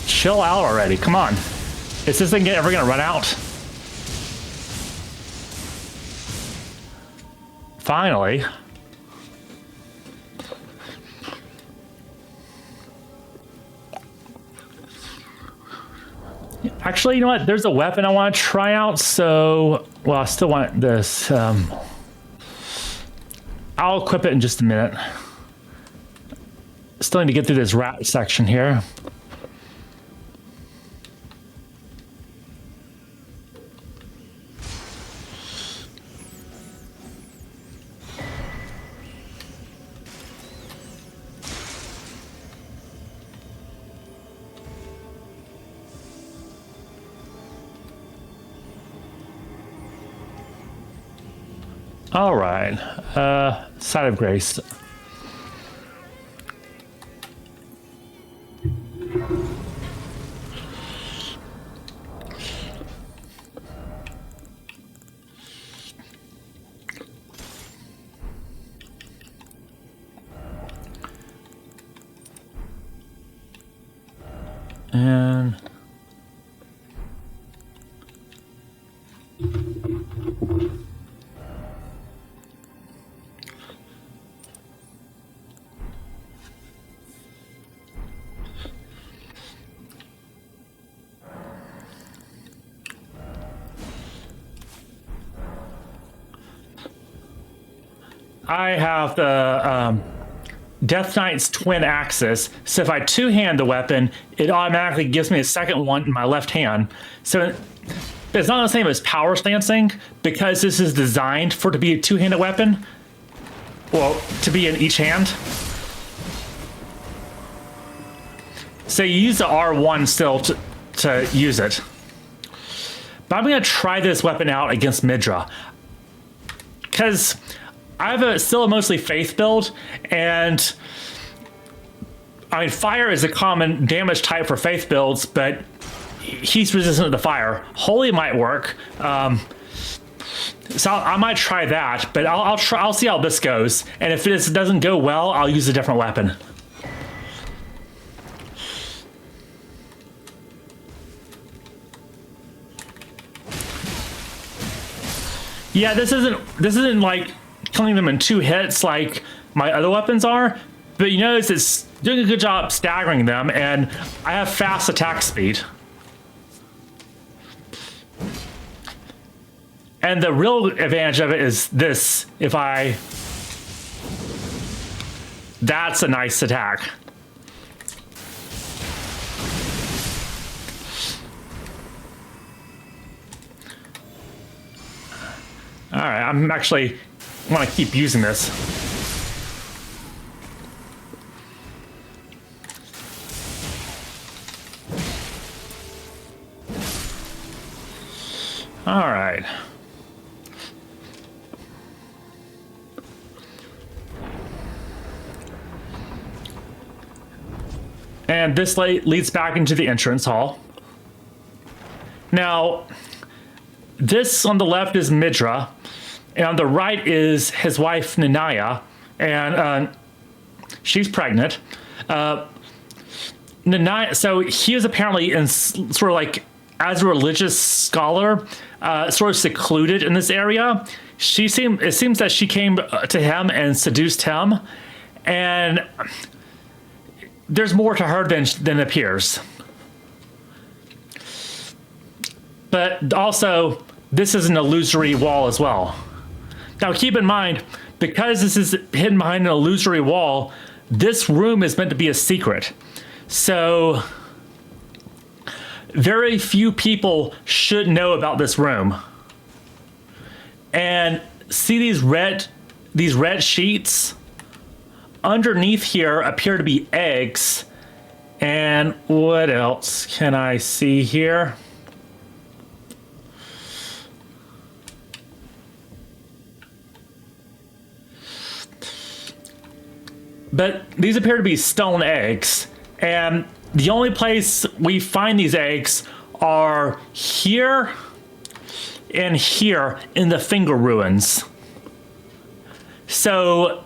Chill out already. Come on. Is this thing ever going to run out? Finally. Actually, you know what? There's a weapon I want to try out. So, well, I still want this. I'll equip it in just a minute. Still need to get through this rat section here. All right, Side of Grace. And I have the Death Knight's twin axis, so if I two-hand the weapon, it automatically gives me a second one in my left hand. So it's not the same as power stancing, because this is designed for it to be a two-handed weapon. Well, to be in each hand. So you use the R1 still to use it. But I'm going to try this weapon out against Midra. Because I have still a mostly faith build, and I mean, fire is a common damage type for faith builds, but he's resistant to fire. Holy might work, so I might try that, but I'll see how this goes, and if this doesn't go well, I'll use a different weapon. Yeah, this isn't like killing them in 2 hits like my other weapons are, but you notice it's doing a good job staggering them, and I have fast attack speed. And the real advantage of it is this: that's a nice attack. All right, I'm actually want to keep using this. All right. And this leads back into the entrance hall. Now, this on the left is Midra, and on the right is his wife, Nanaya, and she's pregnant. Nanaya, so he is apparently in sort of like, as a religious scholar, sort of secluded in this area. It seems that she came to him and seduced him, and there's more to her than appears. But also, this is an illusory wall as well. Now keep in mind, because this is hidden behind an illusory wall, this room is meant to be a secret. So very few people should know about this room. And see these red sheets? Underneath here appear to be eggs. And what else can I see here? But these appear to be stone eggs, and the only place we find these eggs are here and here in the finger ruins. So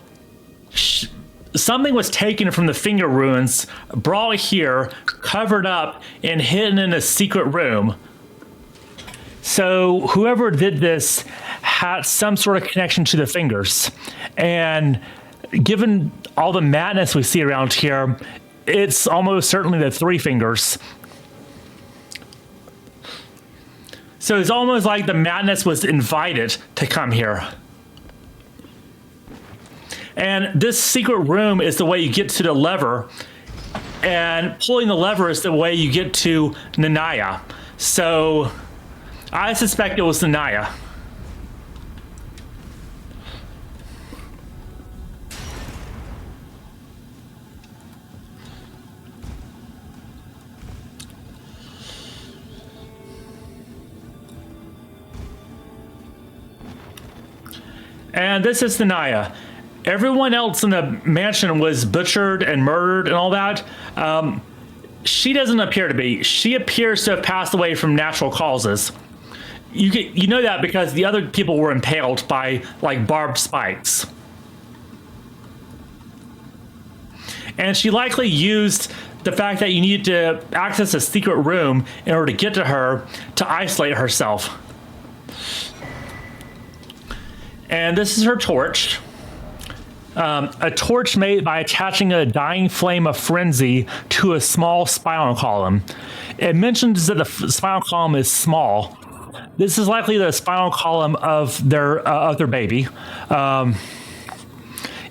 something was taken from the finger ruins, brought here, covered up, and hidden in a secret room. So whoever did this had some sort of connection to the fingers, and given all the madness we see around here, it's almost certainly the 3 fingers. So it's almost like the madness was invited to come here. And this secret room is the way you get to the lever, and pulling the lever is the way you get to Nanaya. So I suspect it was Nanaya. And this is Nanaya. Everyone else in the mansion was butchered and murdered and all that. She doesn't appear to be. She appears to have passed away from natural causes. You know that because the other people were impaled by like barbed spikes. And she likely used the fact that you needed to access a secret room in order to get to her to isolate herself. And this is her torch. A torch made by attaching a dying flame of frenzy to a small spinal column. It mentions that the spinal column is small. This is likely the spinal column of their baby.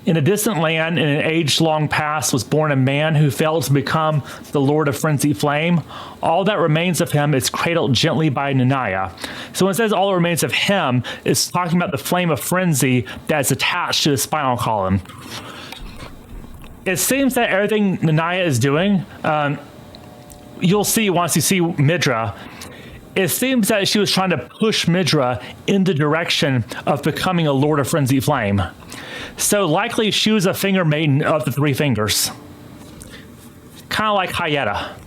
In a distant land, in an age-long past, was born a man who failed to become the Lord of Frenzy Flame. All that remains of him is cradled gently by Nanaya. So when it says all that remains of him, it's talking about the flame of frenzy that's attached to the spinal column. It seems that everything Nanaya is doing, you'll see once you see Midra, it seems that she was trying to push Midra in the direction of becoming a Lord of Frenzy Flame. So likely she was a finger maiden of the three fingers. Kind of like Hayata.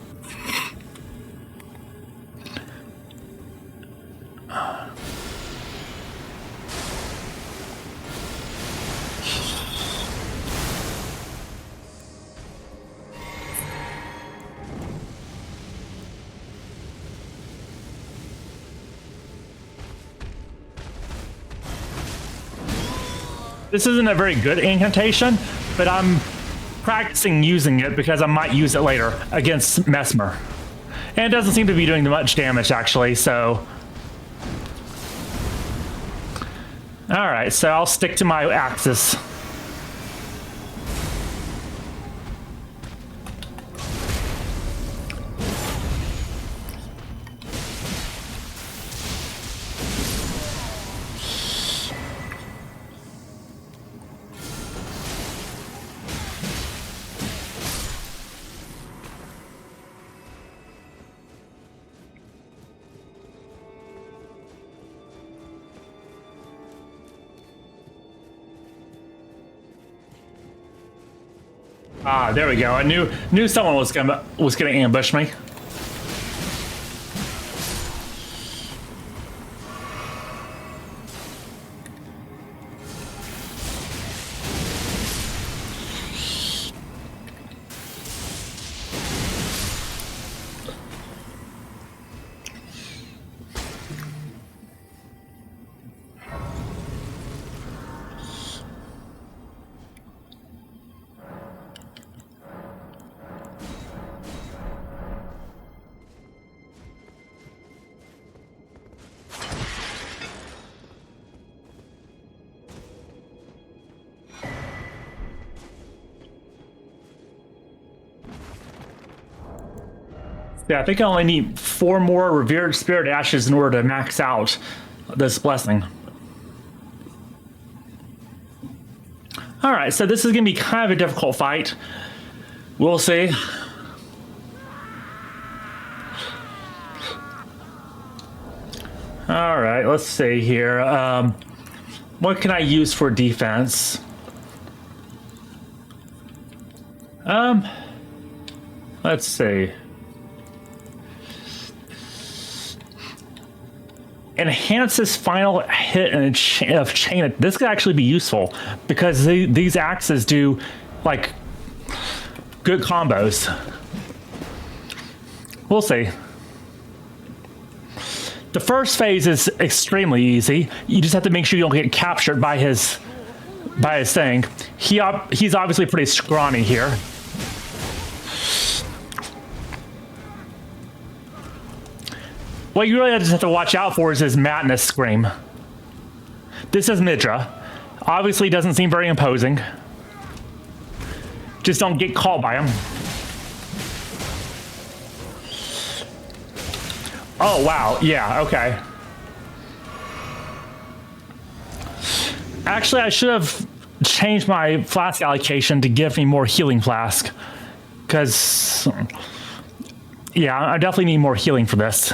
This isn't a very good incantation, but I'm practicing using it because I might use it later against Mesmer. And it doesn't seem to be doing much damage, actually, so... Alright, so I'll stick to my axis. Ah, there we go. I knew someone was gonna ambush me. Yeah, I think I only need 4 more Revered Spirit Ashes in order to max out this blessing. Alright, so this is going to be kind of a difficult fight. We'll see. Alright, let's see here. What can I use for defense? Let's see. Enhances final hit and of chain. This could actually be useful because these axes do like good combos. We'll see. The first phase is extremely easy. You just have to make sure you don't get captured by his thing. He's obviously pretty scrawny here. What you really just have to watch out for is his madness scream. This is Midra. Obviously doesn't seem very imposing. Just don't get caught by him. Oh, wow. Yeah, okay. Actually, I should have changed my flask allocation to give me more healing flask. Because, yeah, I definitely need more healing for this.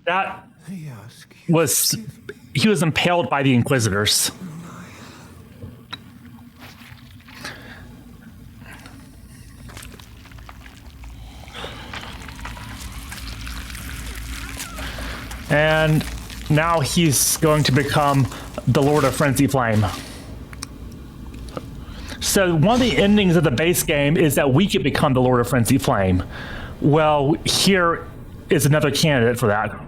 That was, he was impaled by the Inquisitors. And now he's going to become the Lord of Frenzy Flame. So one of the endings of the base game is that we could become the Lord of Frenzy Flame. Well, here is another candidate for that.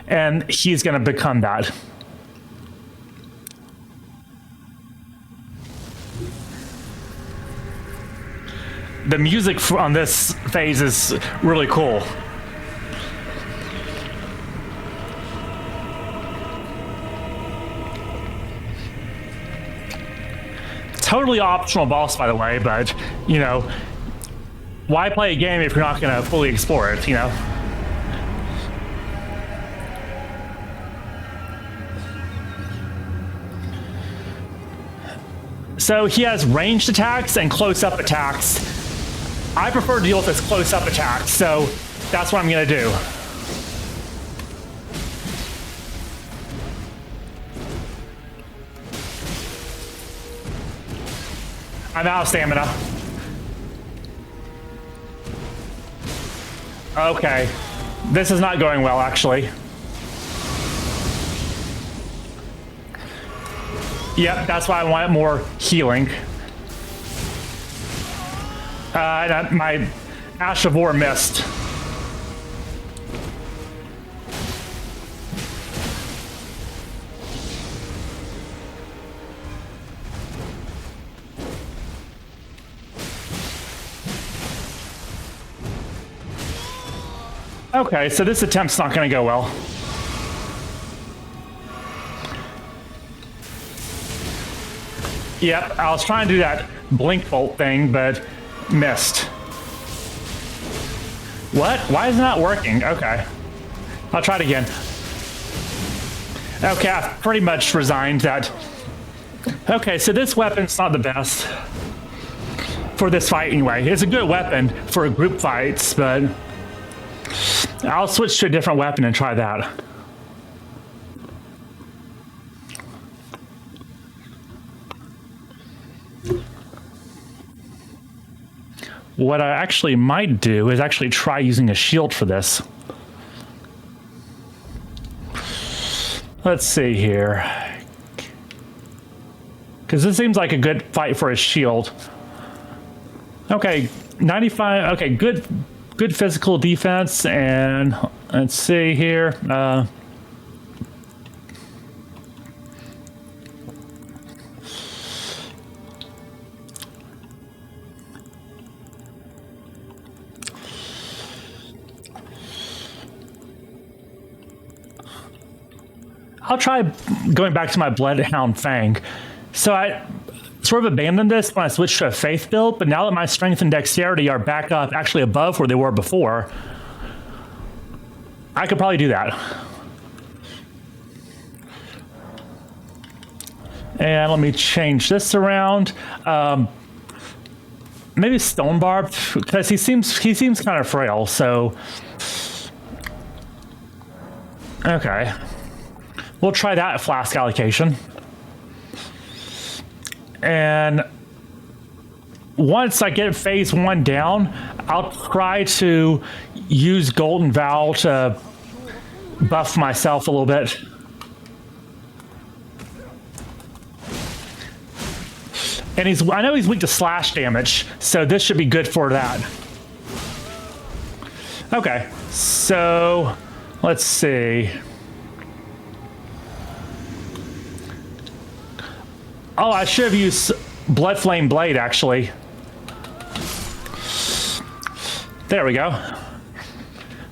And he's going to become that. The music on this phase is really cool. Totally optional boss, by the way, but, you know, why play a game if you're not going to fully explore it, you know? So he has ranged attacks and close-up attacks. I prefer to deal with his close-up attacks, so that's what I'm going to do. I'm out of stamina. Okay. This is not going well, actually. Yep, that's why I want more healing. My Ash of War missed. Okay, so this attempt's not going to go well. Yep, I was trying to do that blink bolt thing, but missed. What? Why is it not working? Okay. I'll try it again. Okay, I've pretty much resigned that. Okay, so this weapon's not the best for this fight anyway. It's a good weapon for group fights, but I'll switch to a different weapon and try that. What I actually might do is actually try using a shield for this. Let's see here. Because this seems like a good fight for a shield. Okay, 95, okay, good physical defense, and let's see here. I'll try going back to my Bloodhound Fang. So I sort of abandoned this when I switched to a Faith build, but now that my strength and dexterity are back up, actually above where they were before, I could probably do that. And let me change this around. Maybe Stone Barb, because he seems kind of frail, so... Okay. We'll try that flask allocation. And once I get phase 1 down, I'll try to use Golden Vow to buff myself a little bit. And I know he's weak to slash damage, so this should be good for that. Okay, so let's see. Oh, I should have used Blood Flame Blade, actually. There we go.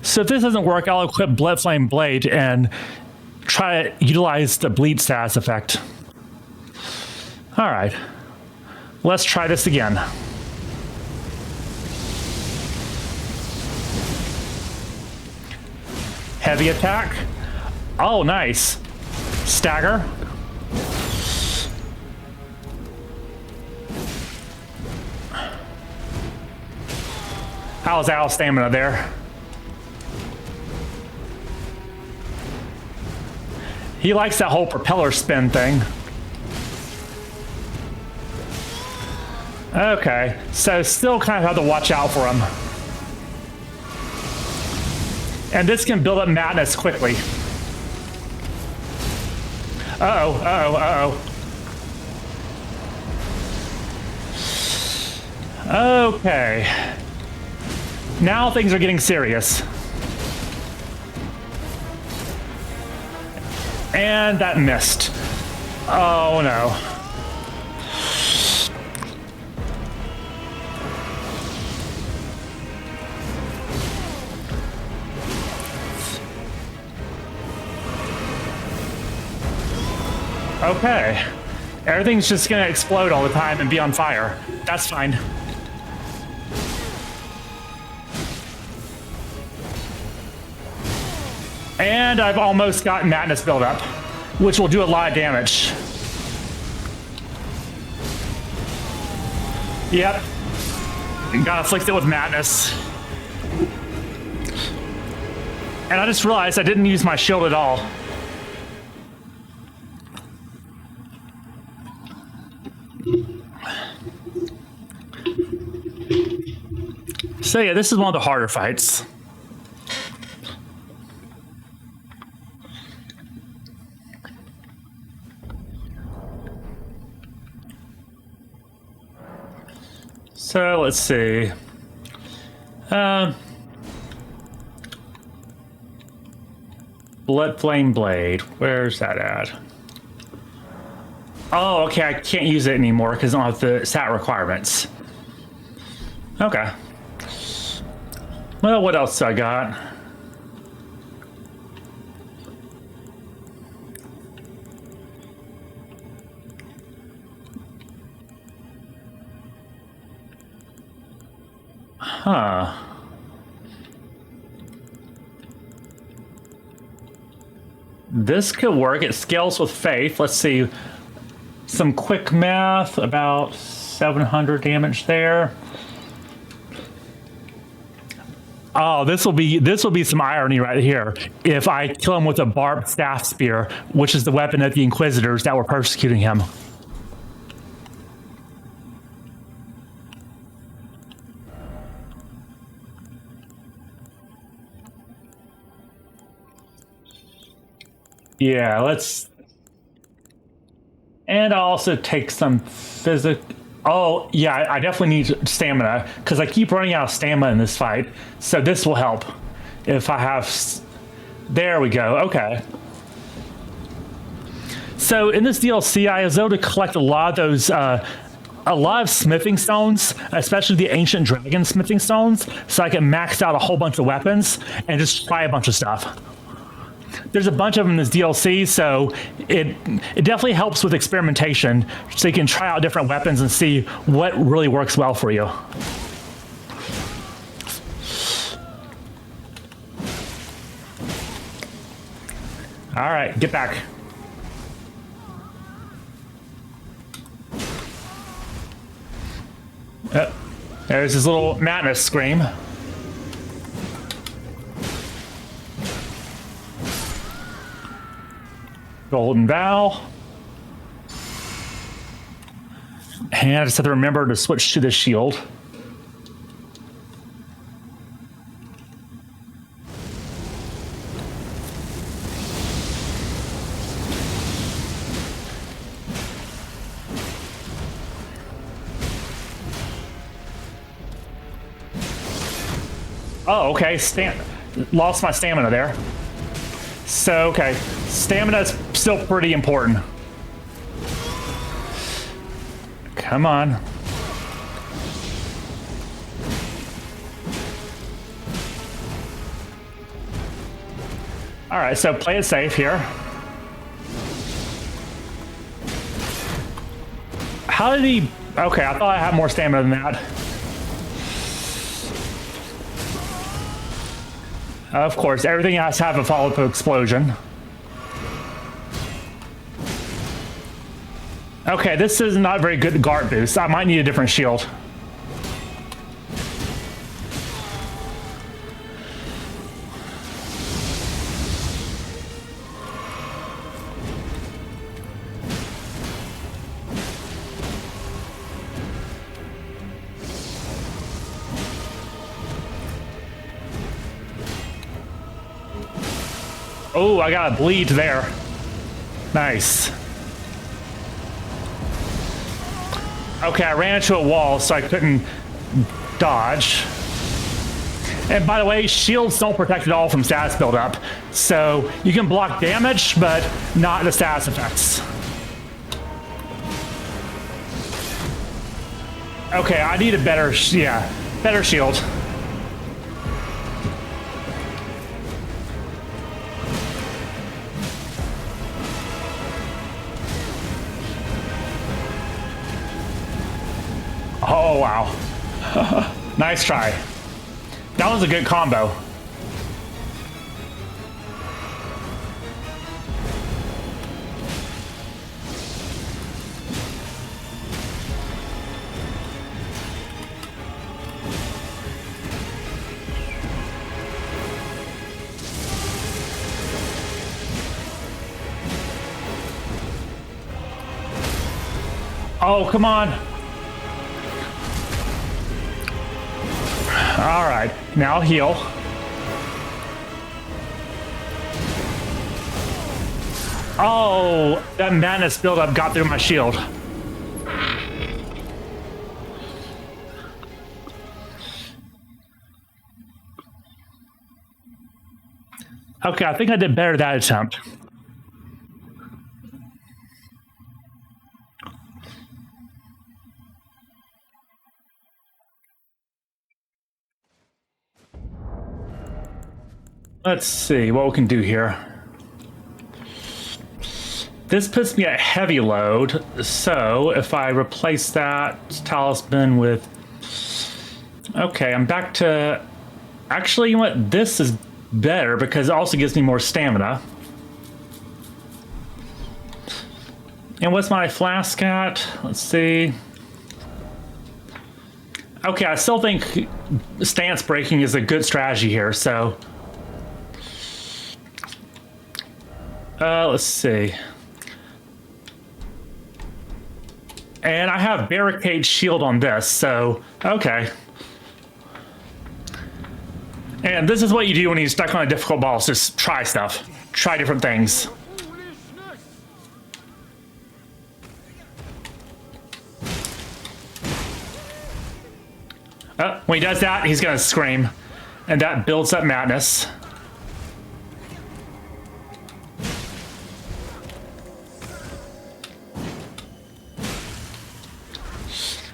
So if this doesn't work, I'll equip Blood Flame Blade and try to utilize the bleed status effect. All right, let's try this again. Heavy attack. Oh, nice. Stagger. How's Al's stamina there? He likes that whole propeller spin thing. Okay, so still kind of have to watch out for him. And this can build up madness quickly. Uh-oh, uh-oh, uh-oh. Okay. Now things are getting serious. And that missed. Oh no. Okay. Everything's just gonna explode all the time and be on fire. That's fine. And I've almost got madness build up, which will do a lot of damage. Yep. Gotta afflict it with madness. And I just realized I didn't use my shield at all. So yeah, this is one of the harder fights. So let's see. Blood Flame Blade. Where's that at? Oh, okay. I can't use it anymore because I don't have the stat requirements. Okay. Well, what else do I got? Huh. This could work. It scales with faith. Let's see. Some quick math. About 700 damage there. Oh, this will be some irony right here. If I kill him with a barbed staff spear, which is the weapon of the Inquisitors that were persecuting him. Yeah, let's... And I'll also take some physic... Oh, yeah, I definitely need stamina, because I keep running out of stamina in this fight, so this will help. If I have... There we go, okay. So in this DLC, I was able to collect a lot of those... a lot of smithing stones, especially the ancient dragon smithing stones, so I can max out a whole bunch of weapons and just try a bunch of stuff. There's a bunch of them in this DLC, so it definitely helps with experimentation, so you can try out different weapons and see what really works well for you. All right, get back. There's his little madness scream. Golden Vow. And I just have to remember to switch to the shield. Oh, okay. Lost my stamina there. So, okay. Stamina's still pretty important. Come on. All right, so play it safe here. How did he... Okay, I thought I had more stamina than that. Of course, everything has to have a follow-up explosion. Okay, this is not a very good guard boost. I might need a different shield. Oh, I got a bleed there. Nice. Okay, I ran into a wall, so I couldn't dodge. And by the way, shields don't protect at all from status buildup. So you can block damage, but not the status effects. Okay, I need a better, better shield. Oh, wow. Nice try. That was a good combo. Oh, come on. All right, now heal. Oh, that madness buildup got through my shield. Okay, I think I did better that attempt. Let's see what we can do here. This puts me at heavy load, so if I replace that talisman with... Okay, I'm back to... Actually, you know what? This is better because it also gives me more stamina. And what's my flask at? Let's see. Okay, I still think stance breaking is a good strategy here, so... let's see. And I have barricade shield on this, so okay. And this is what you do when you're stuck on a difficult boss. Just try stuff. Try different things. When he does that, he's gonna scream. And that builds up madness.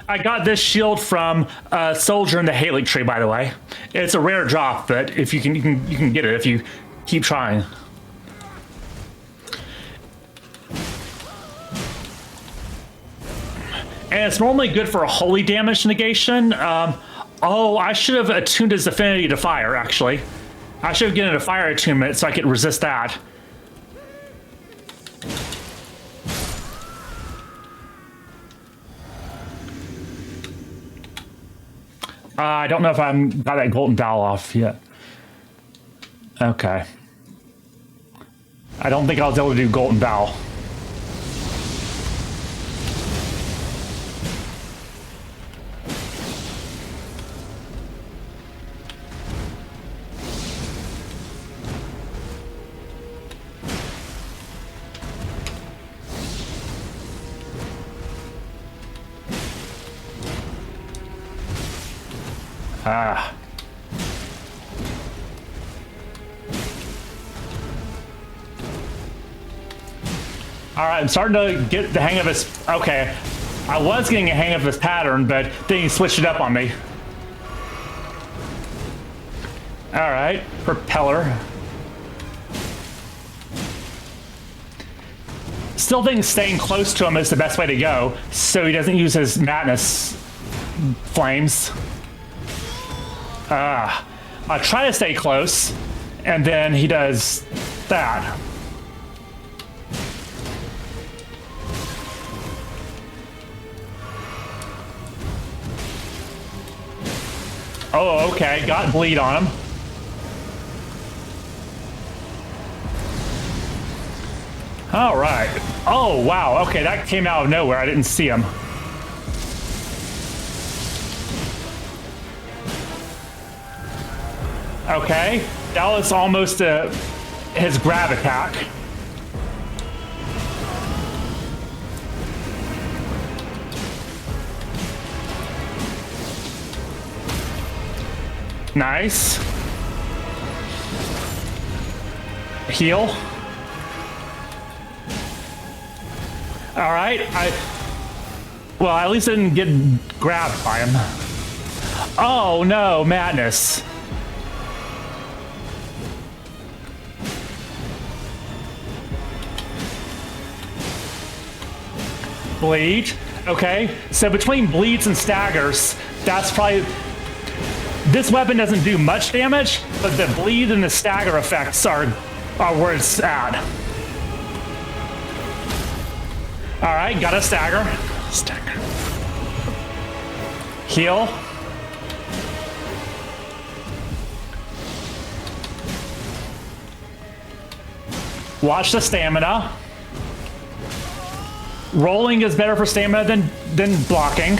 I got this shield from a soldier in the Haley tree, by the way. It's a rare drop, but if you can get it if you keep trying. And it's normally good for a holy damage negation. Oh, I should have attuned his affinity to fire, actually. I should have given it a fire attunement so I could resist that. I don't know if I'm got that golden dowel off yet. Okay. I don't think I was able to do golden dowel. Ah. All right, I'm starting to get the hang of his. Okay, I was getting a hang of his pattern, but then he switched it up on me. All right, propeller. Still think staying close to him is the best way to go, so he doesn't use his madness flames. I'll try to stay close, and then he does that. Oh, okay, got bleed on him. All right. Oh, wow. Okay, that came out of nowhere. I didn't see him. Okay, that was almost his grab attack. Nice. Heal. All right, well, at least I didn't get grabbed by him. Oh no, madness. Bleed. Okay, so between bleeds and staggers, that's probably... This weapon doesn't do much damage, but the bleed and the stagger effects are where it's at. All right, got a stagger. Stagger. Heal. Watch the stamina. Rolling is better for stamina than blocking.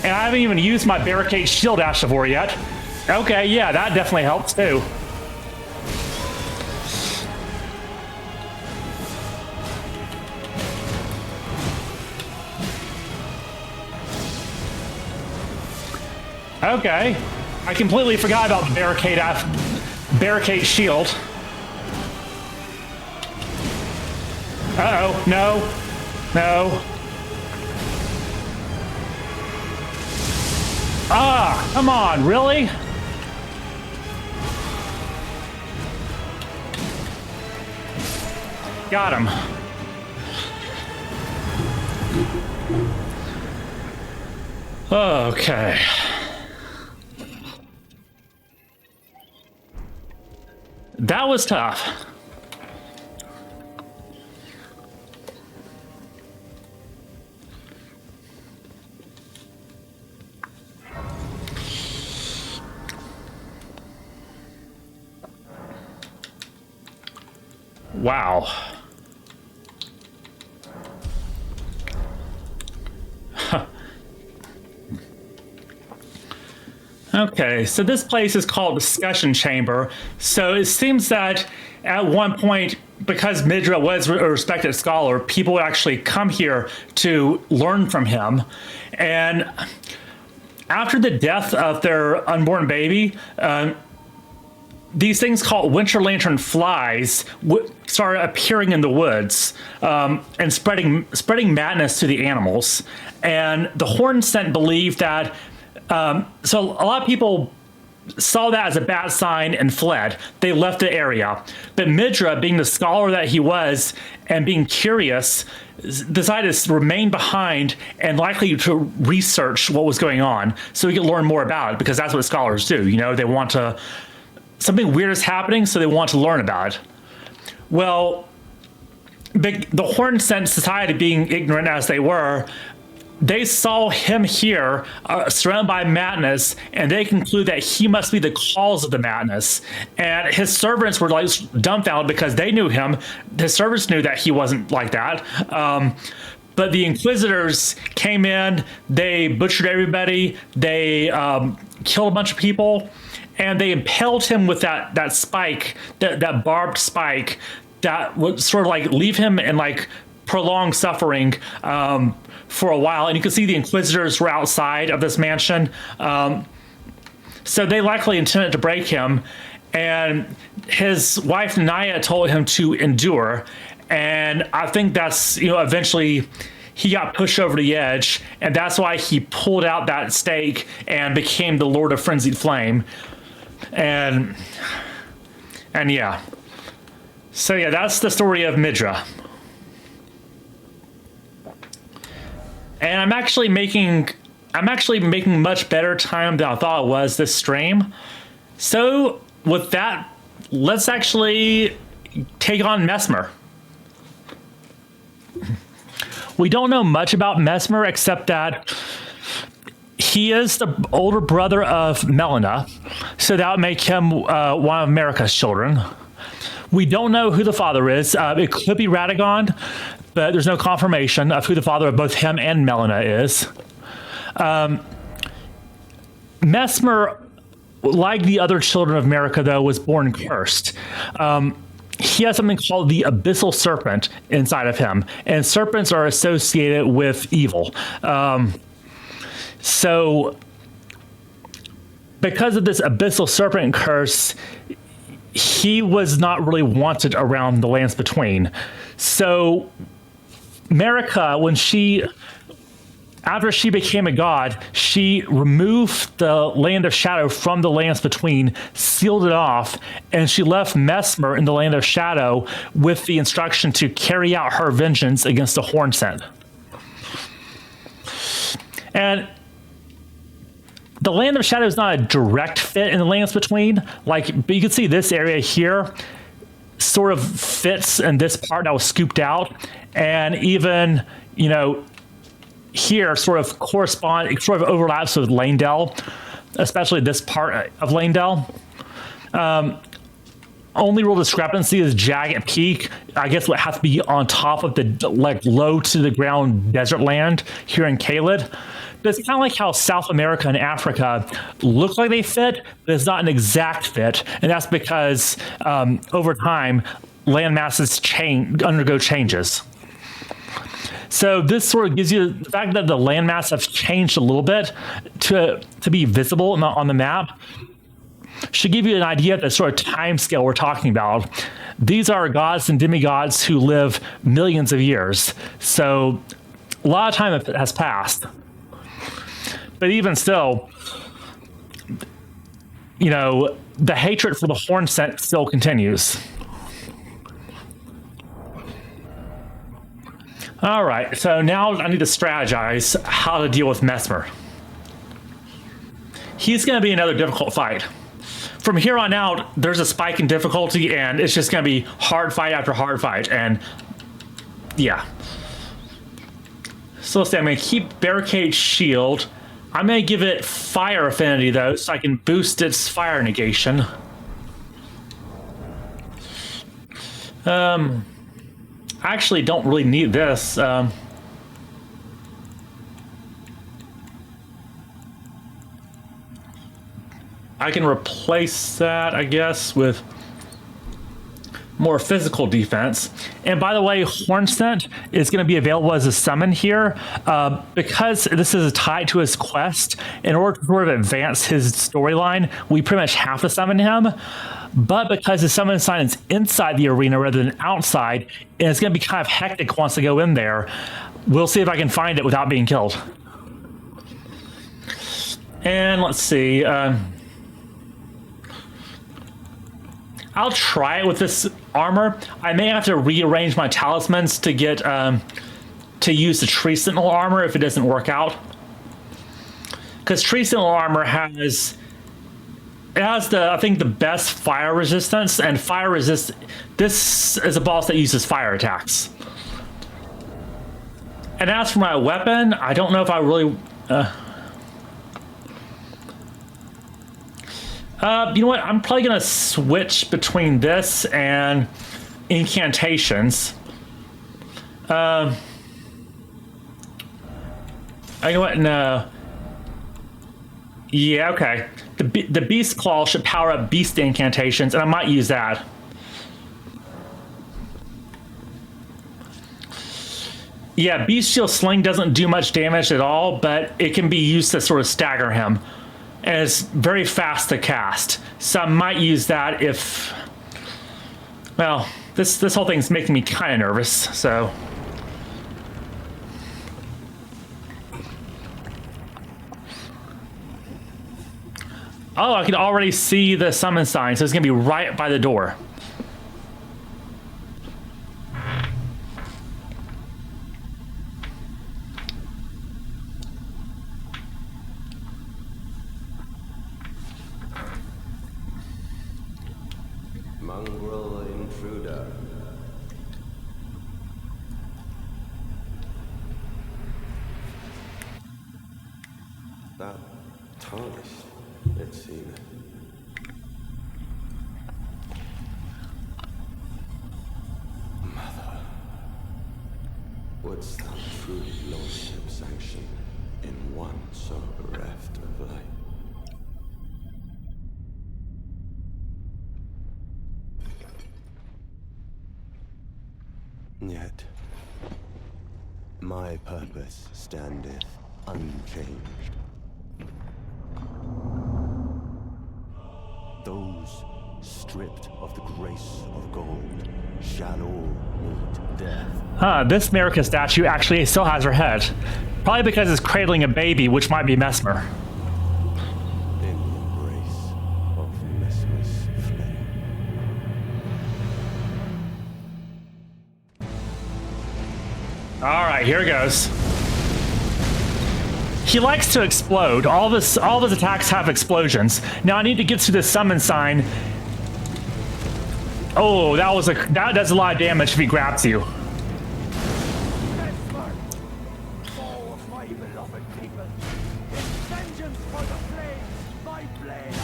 And I haven't even used my barricade shield Ashavor yet. Okay, yeah, that definitely helps too. Okay, I completely forgot about the barricade shield. Uh-oh, no, no. Ah, come on, really? Got him. Okay. That was tough. Wow. Huh. Okay, so this place is called Discussion Chamber. So it seems that at one point, because Midra was a respected scholar, people would actually come here to learn from him. And after the death of their unborn baby, these things called winter lantern flies started appearing in the woods and spreading madness to the animals. And the Horn Scent believed that, so a lot of people saw that as a bad sign and fled. They left the area. But Midra, being the scholar that he was and being curious, decided to remain behind and likely to research what was going on so he could learn more about it, because that's what scholars do. You know, they want to... Something weird is happening, so they want to learn about it. Well, the Horn Scent Society, being ignorant as they were, they saw him here, surrounded by madness, and they conclude that he must be the cause of the madness. And his servants were like dumbfounded because they knew him. His servants knew that he wasn't like that. But the Inquisitors came in, they butchered everybody, they killed a bunch of people, and they impaled him with that spike, that barbed spike, that would sort of like leave him in like prolonged suffering for a while. And you can see the Inquisitors were outside of this mansion. So they likely intended to break him. and his wife Naya told him to endure, and I think that's, eventually he got pushed over the edge, and that's why he pulled out that stake and became the Lord of Frenzied Flame. And yeah. So yeah, that's the story of Midra. And I'm actually making much better time than I thought it was this stream. So with that, let's actually take on Mesmer. We don't know much about Mesmer except that he is the older brother of Melina, so that would make him one of Marika's children. We don't know who the father is. It could be Radagon, but there's no confirmation of who the father of both him and Melina is. Mesmer, like the other children of Marika, though, was born cursed. He has something called the Abyssal Serpent inside of him, and serpents are associated with evil. So, because of this Abyssal Serpent curse, he was not really wanted around the lands between. So, Marika, after she became a god, she removed the Land of Shadow from the lands between, sealed it off, and she left Mesmer in the Land of Shadow with the instruction to carry out her vengeance against the Hornsent. And the Land of Shadow is not a direct fit in the lands between. But you can see this area here sort of fits in this part that was scooped out, and even, here sort of overlaps with Lanedale, especially this part of Lanedale. Only real discrepancy is Jagged Peak. I guess would have to be on top of the low to the ground desert land here in Caelid. But it's kind of like how South America and Africa look like they fit, but it's not an exact fit, and that's because over time land masses undergo changes. So this sort of gives you the fact that the landmass have changed a little bit to be visible on the map. Should give you an idea of the sort of time scale we're talking about. These are gods and demigods who live millions of years. So a lot of time has passed. But even still, the hatred for the Hornsent still continues. All right, so now I need to strategize how to deal with Mesmer. He's going to be another difficult fight. From here on out, there's a spike in difficulty, and it's just going to be hard fight after hard fight, and yeah. So let's see, I'm going to keep Barricade Shield. I'm going to give it Fire Affinity, though, so I can boost its fire negation. I actually don't really need this. I can replace that, I guess, with more physical defense. And by the way, Hornsent is going to be available as a summon here. Because this is tied to his quest, in order to sort of advance his storyline, we pretty much have to summon him. But because the summon sign is inside the arena rather than outside, and it's going to be kind of hectic once I go in there, we'll see if I can find it without being killed. And let's see. I'll try it with this armor. I may have to rearrange my talismans to get to use the Tree Sentinel armor if it doesn't work out. Because Tree Sentinel armor has I think the best fire resistance, and fire resist. This is a boss that uses fire attacks. And as for my weapon, I don't know if I really. You know what? I'm probably gonna switch between this and incantations. You know what? No. Yeah, okay. The Beast Claw should power up Beast incantations, and I might use that. Yeah, Beast Shield Sling doesn't do much damage at all, but it can be used to sort of stagger him. and it's very fast to cast. So I might use that if, well, this whole thing's making me kind of nervous, so. Oh, I can already see the summon sign, so it's gonna be right by the door. Mongrel intruder. That tarnished, it seemed. Mother, wouldst thou truly lordship sanction in one so bereft of light? Yet, my purpose standeth unchanged. Those stripped of the grace of gold shall all meet death. This America statue actually still has her head. Probably because it's cradling a baby, which might be Mesmer. In the embrace of Mesmer's flame. All right, here it goes. He likes to explode. All of his attacks have explosions. Now I need to get to the summon sign. Oh, that does a lot of damage if he grabs you. Foe of my beloved people, in vengeance for the flames, my blade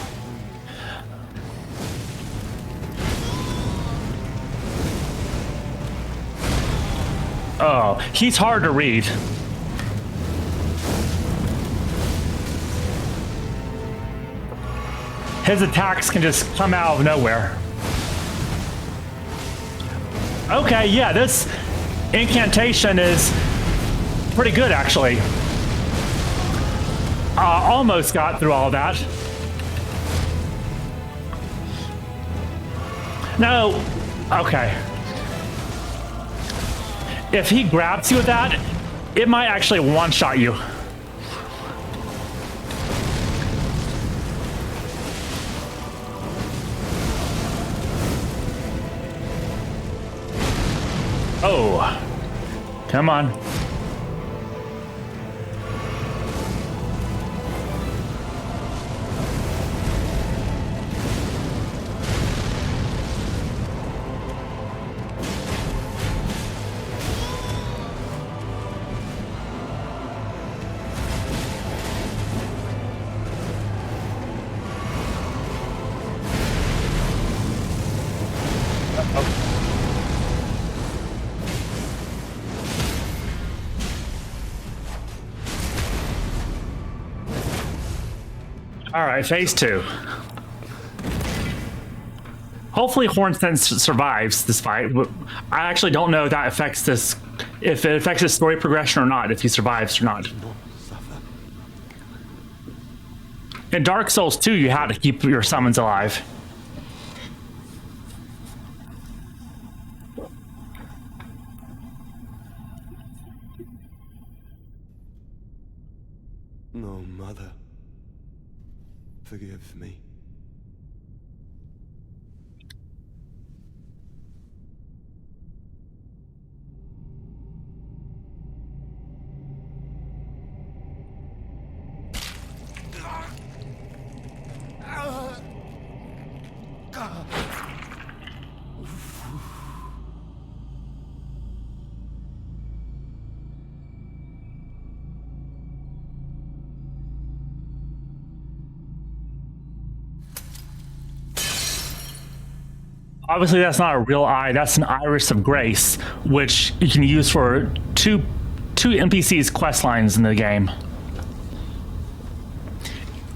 Oh, he's hard to read. His attacks can just come out of nowhere. Okay, yeah, this incantation is pretty good, actually. Almost got through all that. No, okay. If he grabs you with that, it might actually one-shot you. Oh, come on. All right, phase 2. Hopefully Hornstein survives this fight. I actually don't know if that affects this, if it affects his story progression or not, if he survives or not. In Dark Souls 2, you had to keep your summons alive. No, Mother. Forgive me. Obviously, that's not a real eye. That's an iris of grace, which you can use for two NPCs quest lines in the game.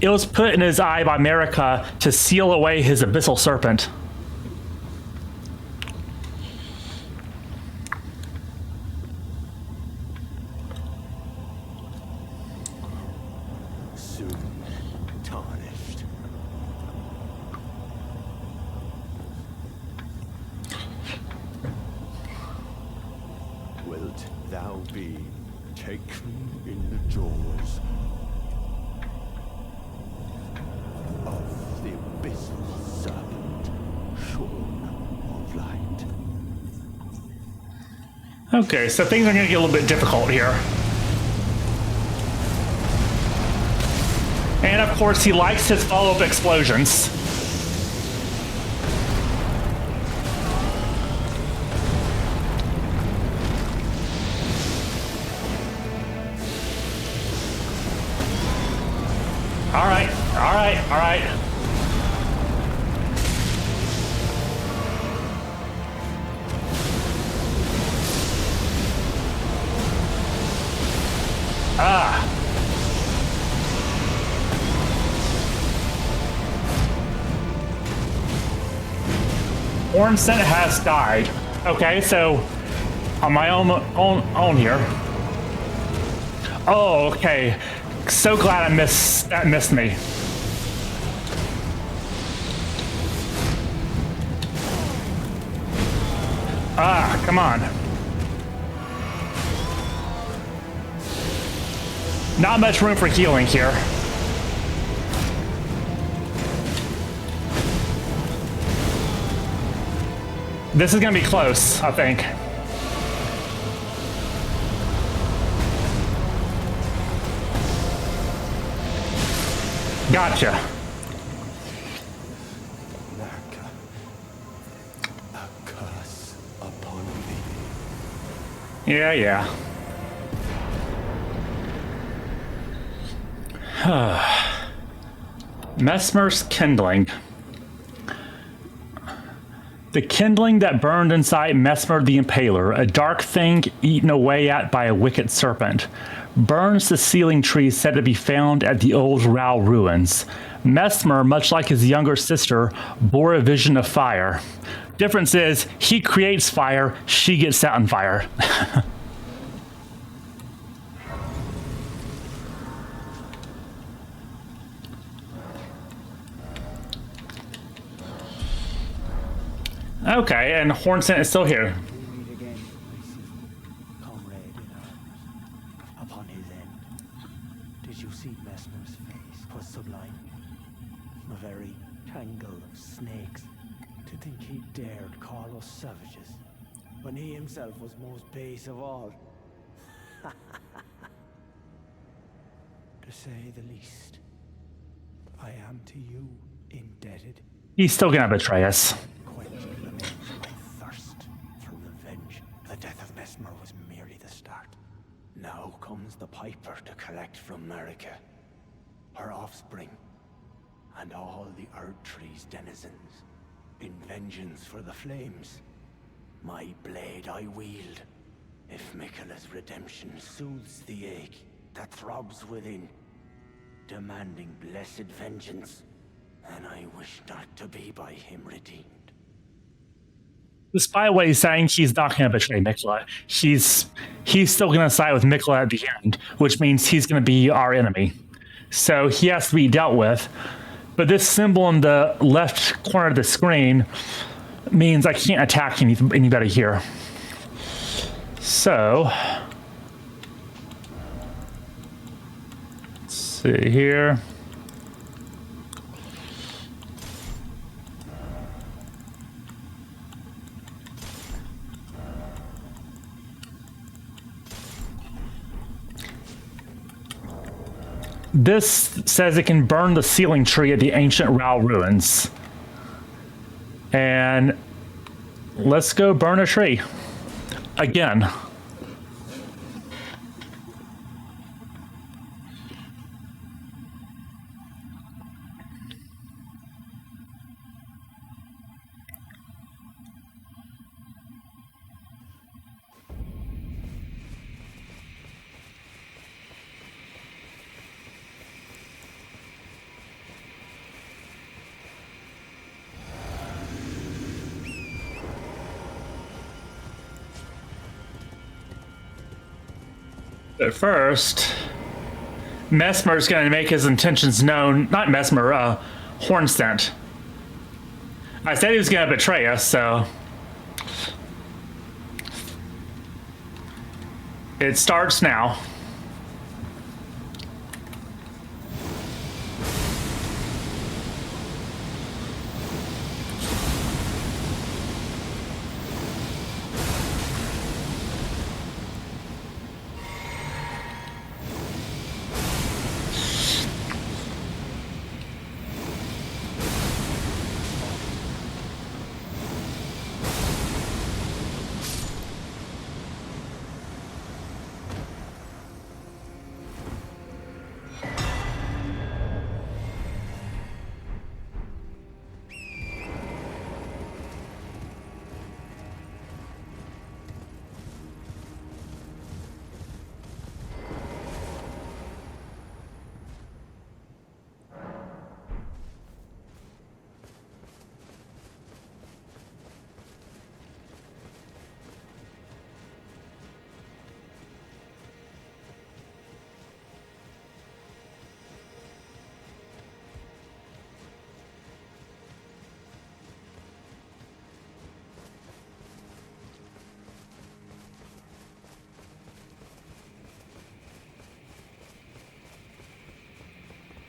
It was put in his eye by Marika to seal away his abyssal serpent. Soon, tarnished. Wilt thou be taken in the jaws of the abyssal serpent, shorn of light? Okay, so things are going to get a little bit difficult here. And of course, he likes his follow-up explosions. All right, all right, all right. Ah. Ornstein has died. Okay, so on my own here. Oh, okay. So glad that missed me. Ah, come on. Not much room for healing here. This is gonna be close, I think. Gotcha. Naka, a curse upon thee. Yeah. Mesmer's kindling. The kindling that burned inside Mesmer the Impaler, a dark thing eaten away at by a wicked serpent, burns the sealing tree said to be found at the old Rao ruins. Mesmer, much like his younger sister, bore a vision of fire. Difference is, he creates fire, she gets set on fire. Okay, and Hornson is still here. We meet again, I see, comrade in arms, upon his end. Did you see Mesmer's face? 'Twas sublime. A very tangle of snakes. To think he dared call us savages, when he himself was most base of all. To say the least, I am to you indebted. He's still gonna betray us. Quenched remains my thirst for revenge. The death of Mesmer was merely the start. Now comes the piper to collect from Marika, her offspring, and all the Earth Tree's denizens, in vengeance for the flames. My blade I wield, if Miquella's redemption soothes the ache that throbs within, demanding blessed vengeance, and I wish not to be by him redeemed. Despite what he's saying, he's not going to betray Miquella. He's still going to side with Miquella at the end, which means he's going to be our enemy. So he has to be dealt with. But this symbol in the left corner of the screen means I can't attack anybody here. So let's see here. This says it can burn the sealing tree at the ancient Rao ruins. And let's go burn a tree. Again. But first, Mesmer's going to make his intentions known. Not Mesmer, Hornsent. I said he was going to betray us, so... It starts now.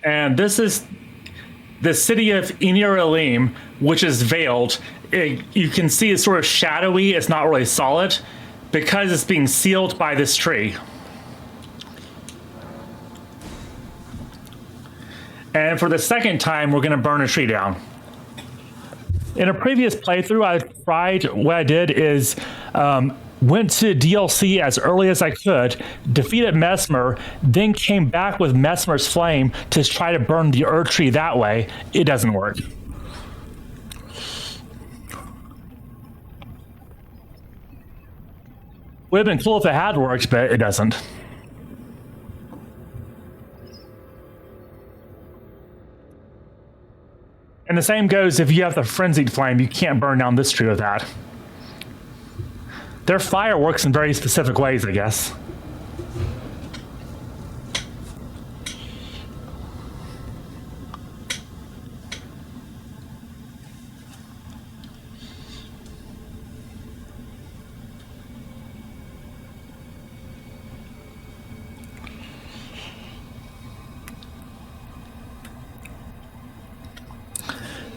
And this is the city of Inir Elim, which is veiled. You can see it's sort of shadowy. It's not really solid because it's being sealed by this tree. And for the second time, we're going to burn a tree down. In a previous playthrough, what I did is went to DLC as early as I could, defeated Mesmer, then came back with Mesmer's flame to try to burn the Earth Tree that way. It doesn't work. Would have been cool if it had worked, but it doesn't. And the same goes if you have the Frenzied Flame, you can't burn down this tree with that. Their fire works in very specific ways, I guess.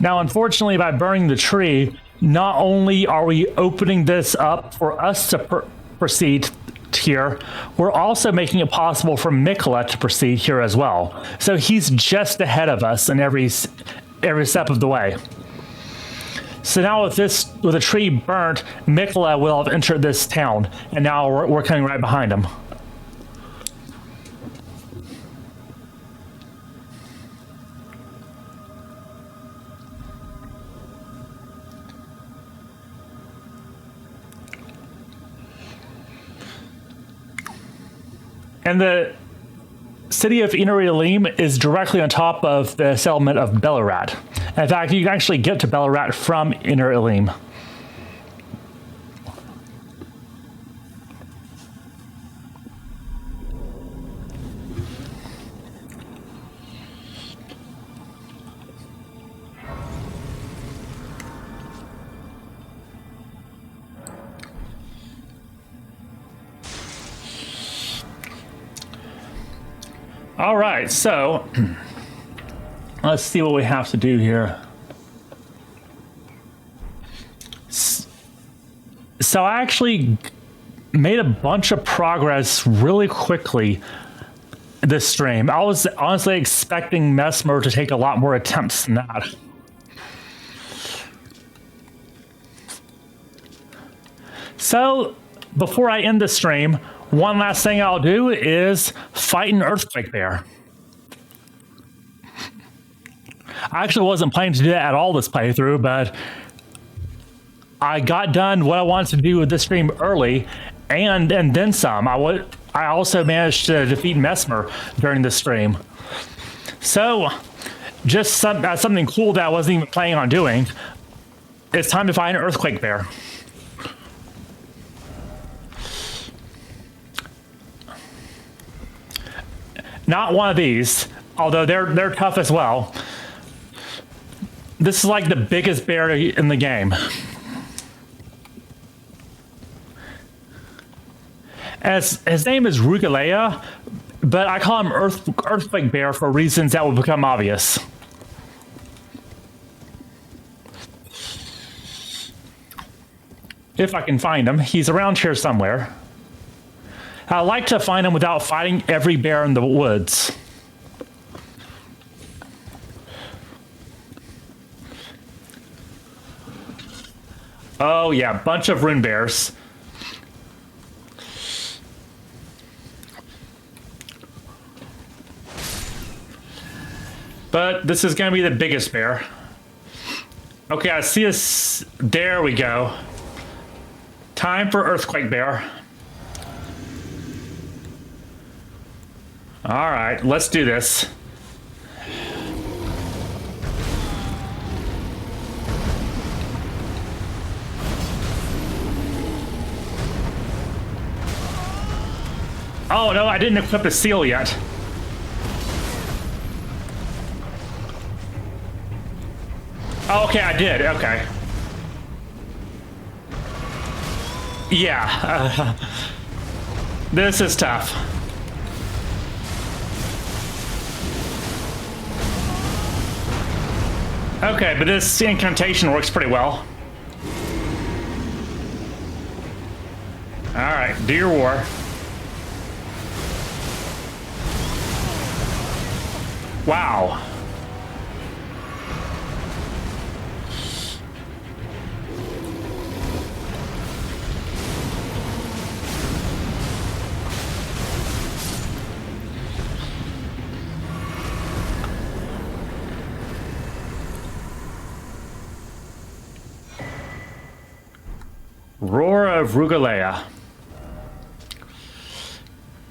Now, unfortunately, by burning the tree, not only are we opening this up for us to proceed here, we're also making it possible for Mikola to proceed here as well. So he's just ahead of us in every step of the way. So now with the tree burnt, Mikola will have entered this town, and now we're coming right behind him. And the city of Inir Elim is directly on top of the settlement of Bellarat. In fact, you can actually get to Bellarat from Inir Elim. All right, so let's see what we have to do here. So I actually made a bunch of progress really quickly this stream. I was honestly expecting Mesmer to take a lot more attempts than that. So before I end the stream, one last thing I'll do is fight an earthquake bear. I actually wasn't planning to do that at all this playthrough, but I got done what I wanted to do with this stream early, and then some. I also managed to defeat Mesmer during the stream. So, just something cool that I wasn't even planning on doing. It's time to find an earthquake bear. Not one of these, although they're tough as well. This is like the biggest bear in the game. His name is Rugalea, but I call him Earthquake Bear for reasons that will become obvious. If I can find him. He's around here somewhere. I like to find him without fighting every bear in the woods. Oh yeah, bunch of rune bears. But this is going to be the biggest bear. Okay, I see us. There we go. Time for Earthquake Bear. All right, let's do this. Oh no, I didn't equip the seal yet. Oh, okay, I did. Okay. Yeah. This is tough. Okay, but this incantation works pretty well. Alright, do your war. Wow. Roar of Rugalea.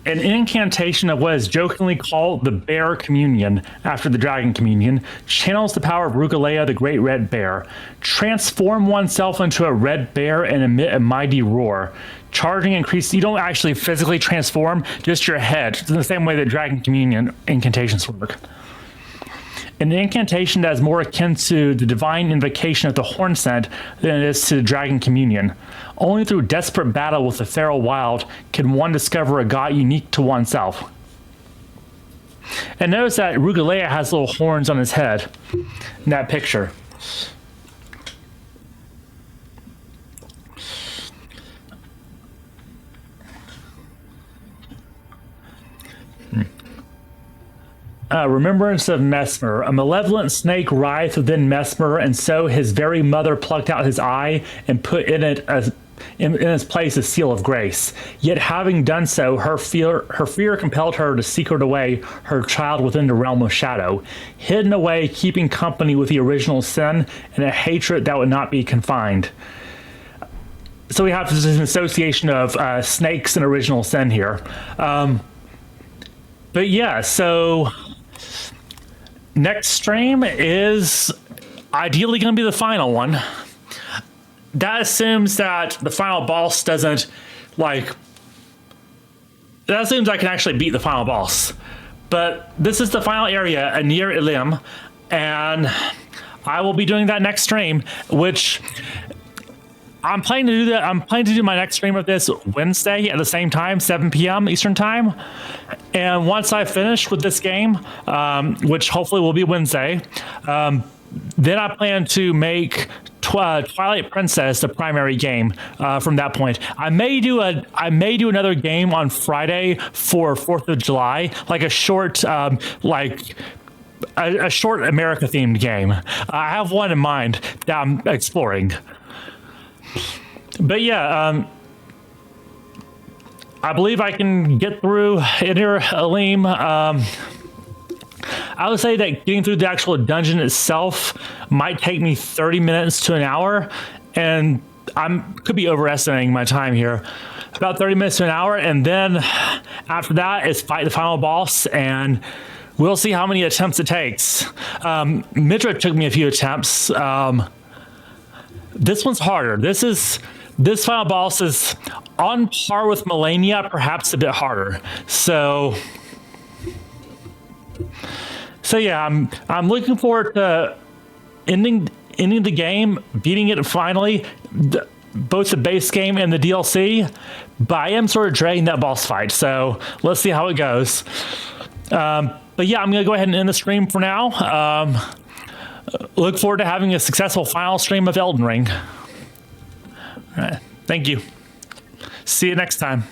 An incantation of what is jokingly called the Bear Communion, after the Dragon Communion, channels the power of Rugalea, the Great Red Bear. Transform oneself into a red bear and emit a mighty roar. Charging increase. You don't actually physically transform, just your head. It's in the same way that Dragon Communion incantations work. An incantation that is more akin to the divine invocation of the horn scent than it is to the Dragon Communion. Only through desperate battle with the feral wild can one discover a god unique to oneself. And notice that Rugalea has little horns on his head in that picture. Remembrance of Mesmer. A malevolent snake writhed within Mesmer, and so his very mother plucked out his eye and put in it in its place a seal of grace. Yet having done so, her fear compelled her to secret away her child within the realm of shadow, hidden away, keeping company with the original sin and a hatred that would not be confined. So we have this association of snakes and original sin here. But yeah, so next stream is ideally going to be the final one. That assumes that the final boss doesn't, like... That assumes I can actually beat the final boss. But this is the final area near Elim, and I will be doing that next stream, which... I'm planning to do that. I'm planning to do my next stream of this Wednesday at the same time, 7 p.m. Eastern time. And once I finish with this game, which hopefully will be Wednesday, then I plan to make Twilight Princess the primary game from that point. I may do another game on Friday for 4th of July, like a short a short America themed game. I have one in mind that I'm exploring. But yeah, I believe I can get through Inner Elim. I would say that getting through the actual dungeon itself might take me 30 minutes to an hour, and I could be overestimating my time here. About 30 minutes to an hour, and then after that is fight the final boss, and we'll see how many attempts it takes. Mitra took me a few attempts. This one's harder. This final boss is on par with Melania, perhaps a bit harder. So So yeah, I'm looking forward to ending the game, beating it finally, both the base game and the DLC. But I am sort of dreading that boss fight, so let's see how it goes. But yeah, I'm gonna go ahead and end the stream for now. Look forward to having a successful final stream of Elden Ring. All right, thank you. See you next time.